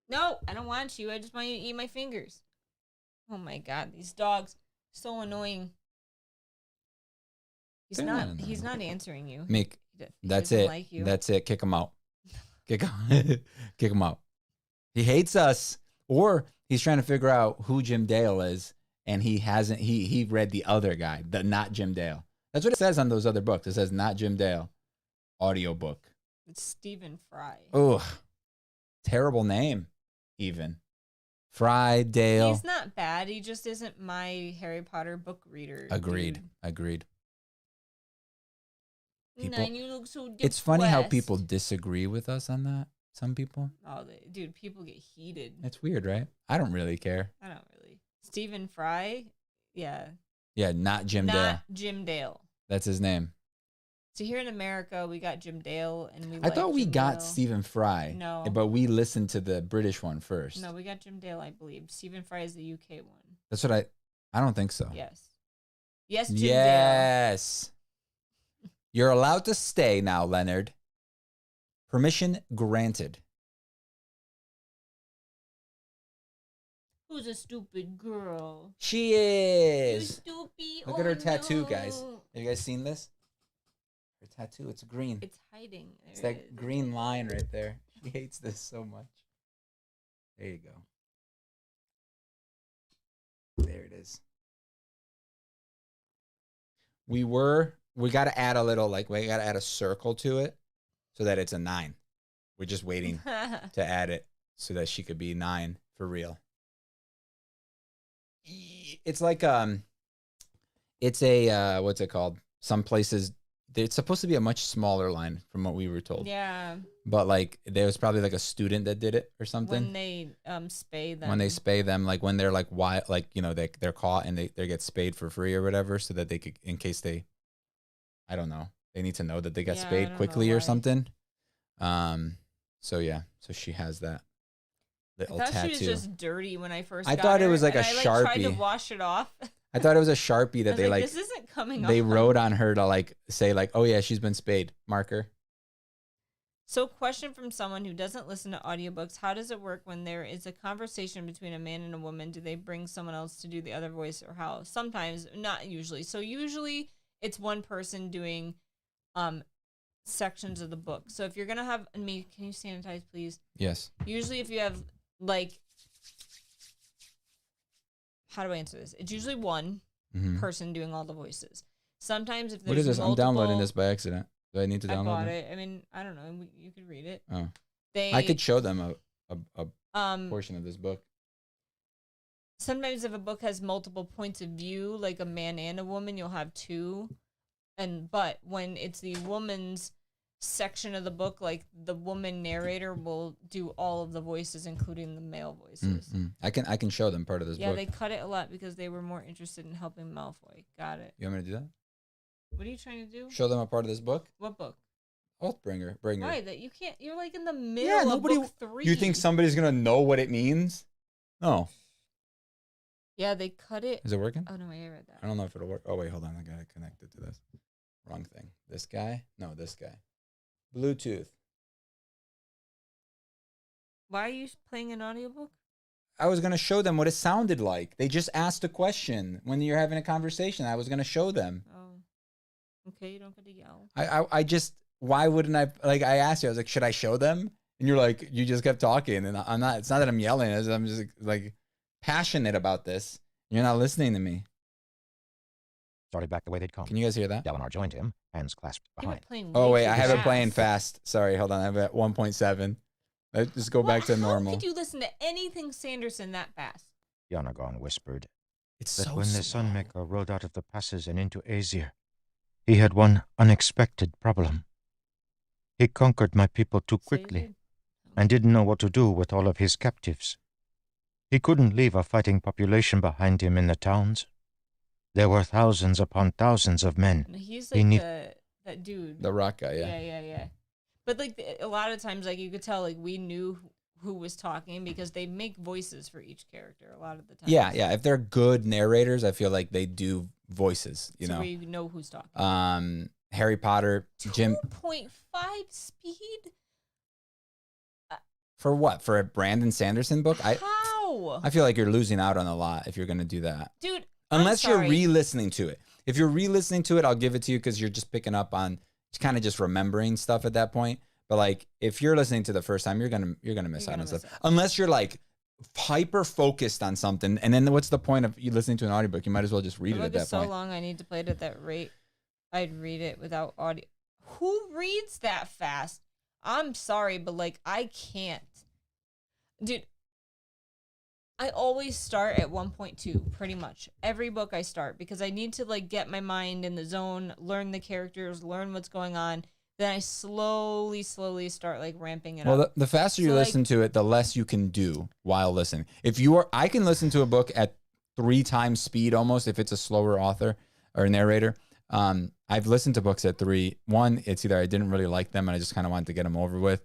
No, I don't want you. I just want you to eat my fingers. Oh my god, these dogs, so annoying. He's not answering you. Mick, that's it. Like you. That's it. Kick him out. Kick him out. He hates us, or he's trying to figure out who Jim Dale is, and he hasn't. He read the other guy, the not Jim Dale. That's what it says on those other books. It says not Jim Dale, audiobook. It's Stephen Fry. Ugh, terrible name. Even Fry Dale. He's not bad. He just isn't my Harry Potter book reader. Agreed. Dude. Agreed. People, you look so depressed. It's funny how people disagree with us on that. Some people. Oh, dude, people get heated. It's weird, right? I don't really care. I don't really. Stephen Fry? Yeah. Yeah, not Jim Dale. Not Jim Dale. That's his name. So here in America, we got Jim Dale, and I thought we got Stephen Fry. No, but we listened to the British one first. No, we got Jim Dale, I believe. Stephen Fry is the UK one. That's what I don't think so. Yes. Yes, Jim Dale. You're allowed to stay now, Leonard. Permission granted. Who's a stupid girl? She You is. stupid. Look at her tattoo, guys. Have you guys seen this? Her tattoo. It's green. It's hiding. It's that green line right there. She hates this so much. There you go. There it is. We got to add a little, like, we got to add a circle to it so that it's a 9. We're just waiting to add it so that she could be 9 for real. It's like, it's a, what's it called? Some places, it's supposed to be a much smaller line from what we were told. Yeah. But like, there was probably like a student that did it or something. When they spay them. When they spay them, like when they're like, why, like, you know, they're caught and they get spayed for free or whatever, so that they could, in case they, I don't know, they need to know that they got spayed quickly or something. So yeah, so she has that little tattoo. I thought she was just dirty when I first I got thought her, it was like a I Sharpie. tried to wash it off. I thought it was a Sharpie that they like, this isn't coming off. They wrote on her to like say like, oh yeah, she's been spayed. Marker. So, question from someone who doesn't listen to audiobooks. How does it work when there is a conversation between a man and a woman? Do they bring someone else to do the other voice, or how? Sometimes, not usually. So usually it's one person doing sections of the book. So if you're going to have me, can you sanitize, please? Yes. Usually if you have like, how do I answer this? It's usually one person doing all the voices. Sometimes if there's what is this? multiple, I'm downloading this by accident. Do I need to download it? I bought it. I mean, I don't know. You could read it. Oh. I could show them a portion of this book. Sometimes if a book has multiple points of view, like a man and a woman, you'll have 2. But when it's the woman's section of the book, like the woman narrator will do all of the voices, including the male voices. I can show them part of this book. Yeah, they cut it a lot because they were more interested in helping Malfoy. Got it. You want me to do that? What are you trying to do? Show them a part of this book? What book? Oathbringer. Why? That you can't. You're like in the middle of book 3. You think somebody's gonna know what it means? No. Yeah, they cut it. Is it working? Oh no, I read that. I don't know if it'll work. Oh wait, hold on. I gotta connect it to this. Wrong thing. This guy? No, this guy. Bluetooth. Why are you playing an audiobook? I was gonna show them what it sounded like. They just asked a question when you're having a conversation. I was gonna show them. Oh. Okay, you don't get to yell. I just, why wouldn't I, like, I asked you, I was like, should I show them? And you're like, you just kept talking, and I'm not, it's not that I'm yelling, I'm just like passionate about this. You're not listening to me. Started back the way they'd come. Can you guys hear that? Dalinar joined him, hands clasped behind. Oh wait, I have it playing fast. Sorry, hold on, I have it at 1.7. Let's just go back to normal. How could you listen to anything Sanderson that fast? Yanagon whispered it's that so when the slow. Sunmaker rode out of the passes and into Aesir, he had one unexpected problem. He conquered my people too quickly and didn't know what to do with all of his captives. He couldn't leave a fighting population behind him in the towns. There were thousands upon thousands of men. He's like that dude. The rock guy, yeah. Yeah. But like a lot of times, like you could tell, like we knew who was talking because they make voices for each character a lot of the time. Yeah. If they're good narrators, I feel like they do voices, you know. We know who's talking. Harry Potter, Jim. 2.5 speed? For what? For a Brandon Sanderson book? How? I feel like you're losing out on a lot if you're going to do that. Dude, unless you're re-listening to it. If you're re-listening to it, I'll give it to you because you're just picking up on, it's kind of just remembering stuff at that point. But like, if you're listening to the first time, you're gonna miss out on stuff. Unless you're like hyper focused on something, and then what's the point of you listening to an audiobook? You might as well just read it at that point. So long, I need to play it at that rate. I'd read it without audio. Who reads that fast? I'm sorry, but like I can't, dude. I always start at 1.2, pretty much. Every book I start because I need to like get my mind in the zone, learn the characters, learn what's going on. Then I slowly start like ramping it up. Well, the faster you listen to it, the less you can do while listening. I can listen to a book at 3 times speed almost if it's a slower author or narrator. I've listened to books at 3. One, it's either I didn't really like them and I just kind of wanted to get them over with.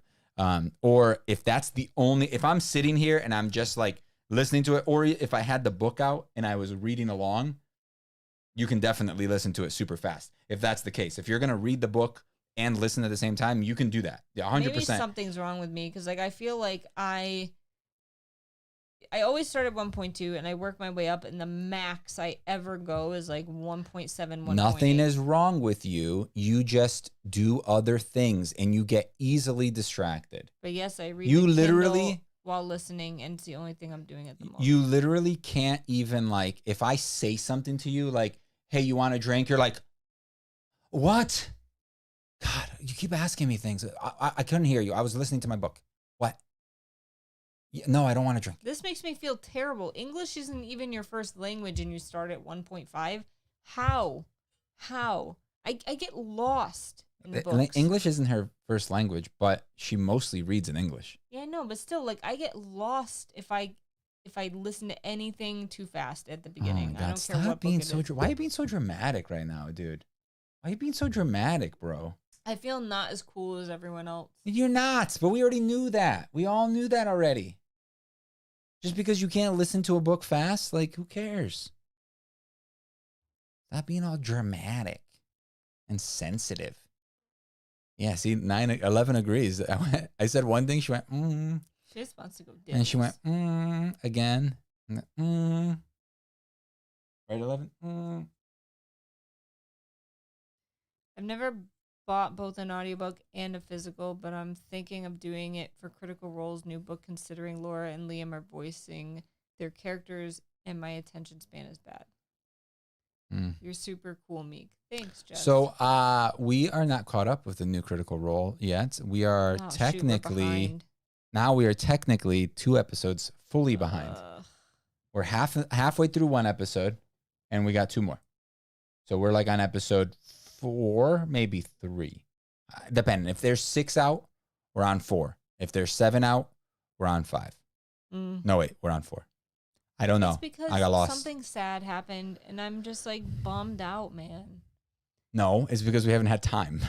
Or if I'm sitting here and I'm just like listening to it, or if I had the book out and I was reading along, you can definitely listen to it super fast. If that's the case, if you're going to read the book and listen at the same time, you can do that. Yeah, 100%. Maybe something's wrong with me because like I feel like I I always start at 1.2 and I work my way up, and the max I ever go is like 1.7, 1.8. Nothing is wrong with you. You just do other things and you get easily distracted. But yes, I read You the literally Kindle while listening, and it's the only thing I'm doing at the moment. You literally can't even, like, if I say something to you like, hey, you want a drink? You're like, what? God, you keep asking me things. I couldn't hear you. I was listening to my book. What? No, I don't want to drink. This makes me feel terrible. English isn't even your first language and you start at 1.5. How? I get lost in the books. English isn't her first language, but she mostly reads in English. Yeah, I know, but still, like, I get lost if I listen to anything too fast at the beginning. Oh my God, I don't care stop what being book it is. Why are you being so dramatic right now, dude? Why are you being so dramatic, bro? I feel not as cool as everyone else. You're not, but we already knew that. We all knew that already. Just because you can't listen to a book fast, like, who cares? Stop being all dramatic and sensitive. Yeah, see, 11 agrees. I said one thing, she went, She just wants to go diddles. And she went, again. Right, 11? I've never bought both an audiobook and a physical, but I'm thinking of doing it for Critical Role's new book, considering Laura and Liam are voicing their characters and my attention span is bad. You're super cool, Meek. Thanks, Jess. So we are not caught up with the new Critical Role yet. We are we are technically 2 episodes fully behind. We're halfway through 1 episode, and we got 2 more. So we're like on episode 4, maybe 3. Depending. If there's 6 out, we're on 4. If there's 7 out, we're on 5. No, wait, we're on 4. I don't know. It's because I got lost. Something sad happened, and I'm just like bummed out, man. No, it's because we haven't had time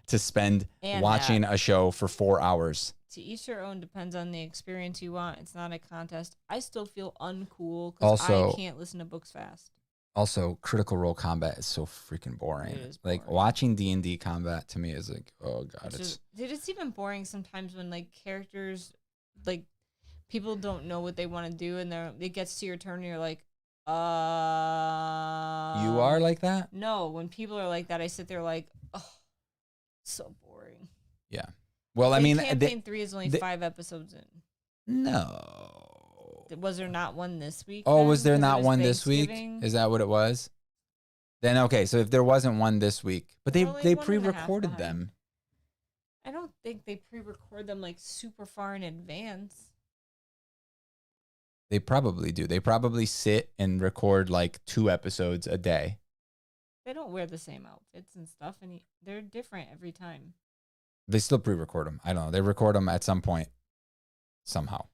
to spend watching a show for 4 hours. To each their own, depends on the experience you want. It's not a contest. I still feel uncool because I can't listen to books fast. Also, Critical Role combat is so freaking boring. It is boring. Like, watching D&D combat to me is like, oh God. It's even boring sometimes when, like, characters, like, people don't know what they want to do, and it gets to your turn, and you're like, You are like that? No, when people are like that, I sit there like, oh, so boring. Yeah. Well, I mean, Campaign 3 is only 5 episodes in. No. Was there not one this week? Oh, was there not one this week? Is that what it was? Then, okay, so if there wasn't one this week, but they pre-recorded them. I don't think they pre-record them like super far in advance. They probably do. They probably sit and record like 2 episodes a day. They don't wear the same outfits and stuff, and they're different every time. They still pre-record them. I don't know. They record them at some point, somehow.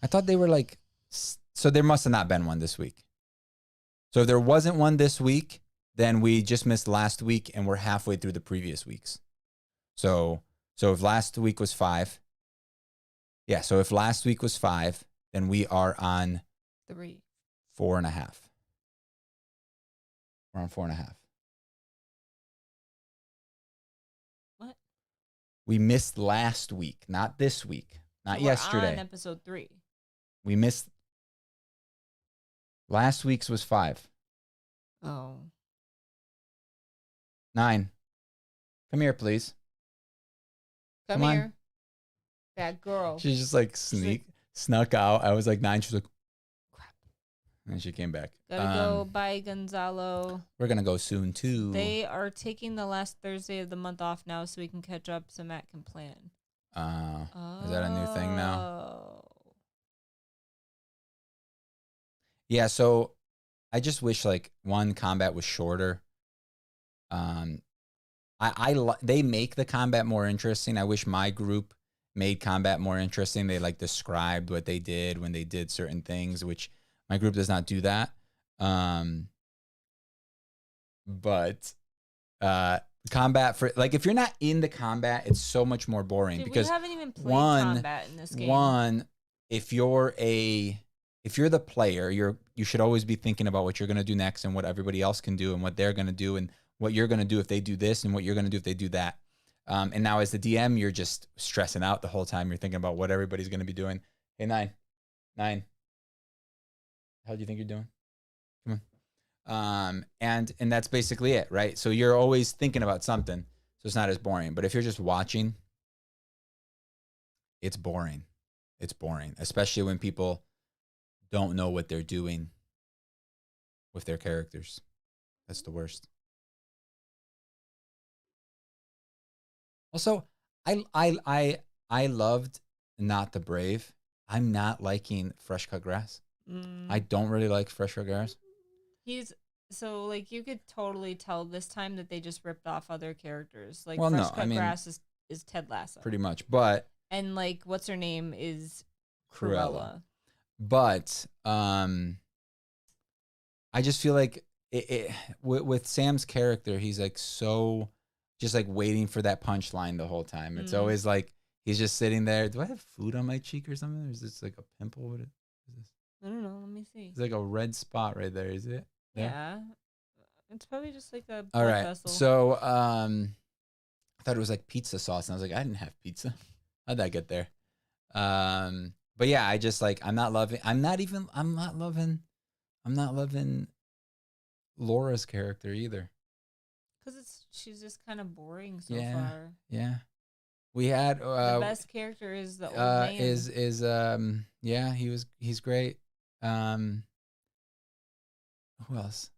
I thought they were like, so there must have not been one this week. So if there wasn't one this week, then we just missed last week, and we're halfway through the previous weeks. So if last week was 5, so if last week was 5, then we are on 3, 4.5. We're on 4.5. What? We missed last week, not this week, not yesterday. We're on episode 3. We missed. Last week's was 5. Oh. 9. Come here, please. Come here. Bad girl. She's just like snuck out. I was like 9. She was like, crap. And she came back. Gotta go. Bye, Gonzalo. We're going to go soon, too. They are taking the last Thursday of the month off now so we can catch up so Matt can plan. Is that a new thing now? Yeah, so I just wish like one combat was shorter. They make the combat more interesting. I wish my group made combat more interesting. They like described what they did when they did certain things, which my group does not do that. But combat for like if you're not in the combat, it's so much more boring. Dude, because we haven't even played combat in this game. If you're the player, you should always be thinking about what you're going to do next and what everybody else can do and what they're going to do and what you're going to do if they do this and what you're going to do if they do that. And now as the DM, you're just stressing out the whole time. You're thinking about what everybody's going to be doing. Hey, 9, 9. How do you think you're doing? Come on. And that's basically it, right? So you're always thinking about something, so it's not as boring. But if you're just watching, it's boring. It's boring, especially when people don't know what they're doing with their characters. That's the worst. Also, I loved Not the Brave. I'm not liking Fresh Cut Grass. I don't really like Fresh Cut Grass. He's so like you could totally tell this time that they just ripped off other characters. Like Well, Fresh no, Cut I mean, Grass is Ted Lasso. Pretty much, but And like what's her name is Cruella. But I just feel like with Sam's character, he's like so just like waiting for that punchline the whole time. It's always like he's just sitting there. Do I have food on my cheek or something? Or is this like a pimple? What is this? I don't know. Let me see. It's like a red spot right there. Is it? Yeah. It's probably just like a All blood right. vessel. So I thought it was like pizza sauce, and I was like, I didn't have pizza. How'd that get there? But yeah, I just like I'm not loving Laura's character either. Because she's just kind of boring so Yeah. far. Yeah. We had The best character is the old man. Yeah, he's great. Who else?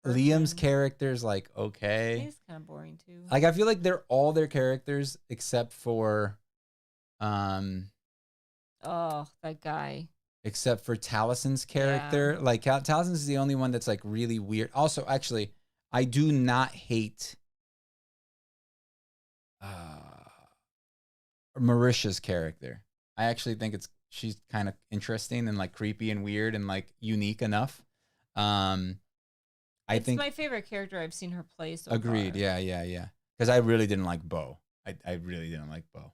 Liam's character's like okay. He's kind of boring too. Like I feel like they're all their characters except for oh, that guy. Except for Talison's character. Yeah. Like Talison's the only one that's like really weird. Also, actually, I do not hate Marisha's character. I actually think she's kind of interesting and like creepy and weird and like unique enough. It's my favorite character I've seen her play so agreed. far. Yeah. Because I really didn't like Bo. I really didn't like Bo.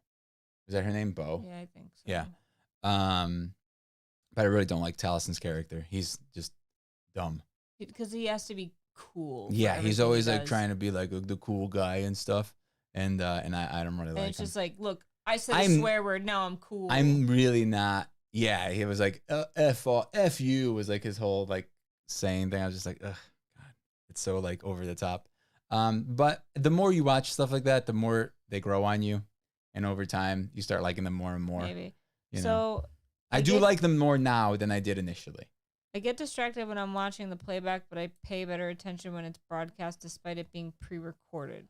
Is that her name, Bo? Yeah, I think so. Yeah. But I really don't like Talison's character. He's just dumb. Because he has to be cool. Yeah, he's always like trying to be like the cool guy and stuff. And I don't really like him. It's just like, look, I said a swear word, now I'm cool. I'm really not. Yeah, he was like, F you was like his whole like saying thing. I was just like, ugh, God, it's so like over the top. But the more you watch stuff like that, the more they grow on you. And over time, you start liking them more and more. Maybe. You know? So I do like them more now than I did initially. I get distracted when I'm watching the playback, but I pay better attention when it's broadcast despite it being pre-recorded.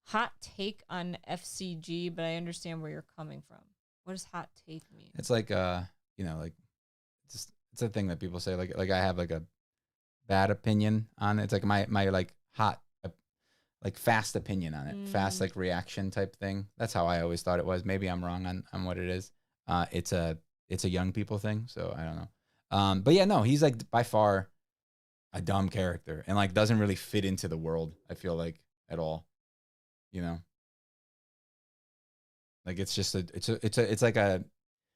Hot take on FCG, but I understand where you're coming from. What does hot take mean? It's like like just it's a thing that people say like I have like a bad opinion on it. It's like my like hot like fast opinion on it. Fast like reaction type thing. That's how I always thought it was. Maybe I'm wrong on what it is. It's a young people thing, so I don't know. But yeah, no, he's like by far a dumb character and like doesn't really fit into the world, I feel like, at all. You know? Like it's just it's like a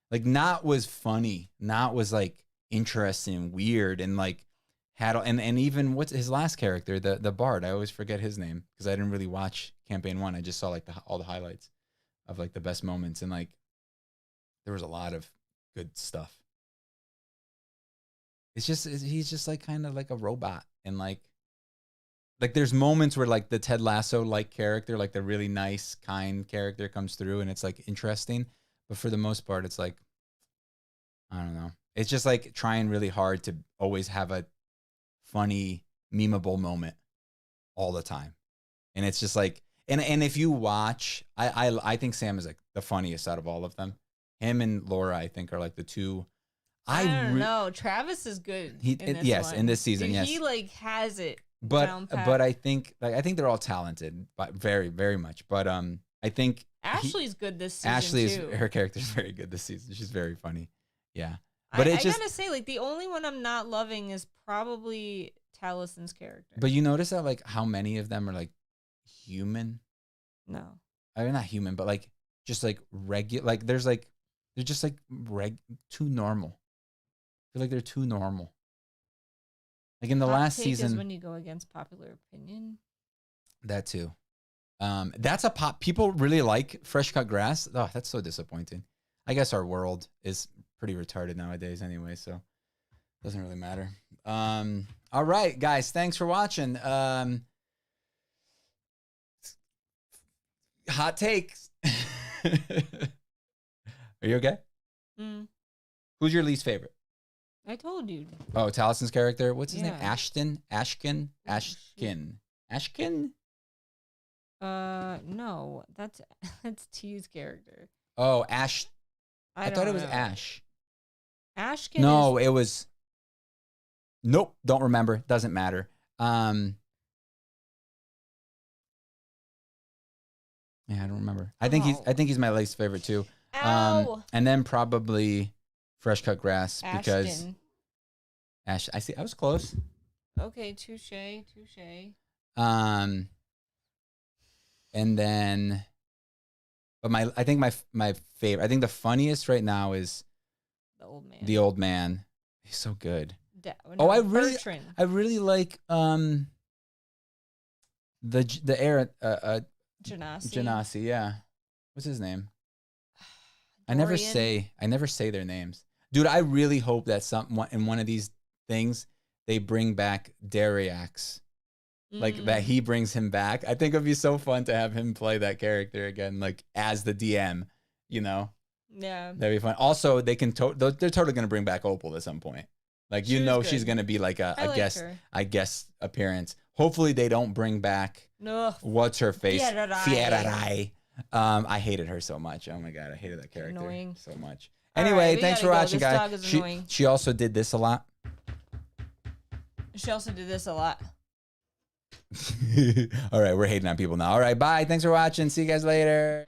like Not was funny. Not was like interesting and weird and like had and even what's his last character, the Bard. I always forget his name because I didn't really watch Campaign 1. I just saw like all the highlights of like the best moments, and like there was a lot of good stuff. He's just like kind of like a robot, and like there's moments where like the Ted Lasso like character, like the really nice kind character comes through and it's like interesting, but for the most part it's like I don't know. It's just like trying really hard to always have a funny memeable moment all the time. And it's just like and if you watch I think Sam is like the funniest out of all of them. Him and Laura I think are like the two. I don't know. Travis is good. In this season. Dude, yes, he like has it. But I think they're all talented, but very very much. But I think Ashley's good this season. Her character is very good this season. She's very funny. Yeah, but I gotta say, like the only one I'm not loving is probably Talison's character. But you notice that like how many of them are like human? No, I mean not human, but like just like regular. Like there's like they're just like too normal. I feel like they're too normal. Like in the last season, is when you go against popular opinion. That too. That's a pop. People really like Fresh Cut Grass. Oh, that's so disappointing. I guess our world is pretty retarded nowadays anyway, so doesn't really matter. All right, guys, thanks for watching. Hot takes. Are you okay? Who's your least favorite? I told you. Oh, Talison's character. What's his name? Yeah. Ashkin. No, that's T's character. Oh, Ash. I thought it was know. Ash. Ashkin. No, it was. Nope. Don't remember. Doesn't matter. Yeah, I don't remember. I think he's my least favorite too. Ow. And then probably Fresh Cut Grass because Ashton. Ash. I see. I was close. Okay, touche. And then, but I think my favorite. I think the funniest right now is The old man. the old man. He's so good. I really like the air Genasi, yeah. What's his name? I never say their names. Dude, I really hope that in one of these things they bring back Dariax. Like that he brings him back. I think it'd be so fun to have him play that character again, like as the DM, you know? Yeah. That'd be fun. Also, they can they're totally gonna bring back Opal at some point. Like she's gonna be like a guest appearance. Hopefully they don't bring back what's her face? Fierai. I hated her so much. Oh my god, I hated that character so much. Anyway, thanks for watching, guys. She also did this a lot. She also did this a lot. All right, we're hating on people now. All right, bye. Thanks for watching. See you guys later.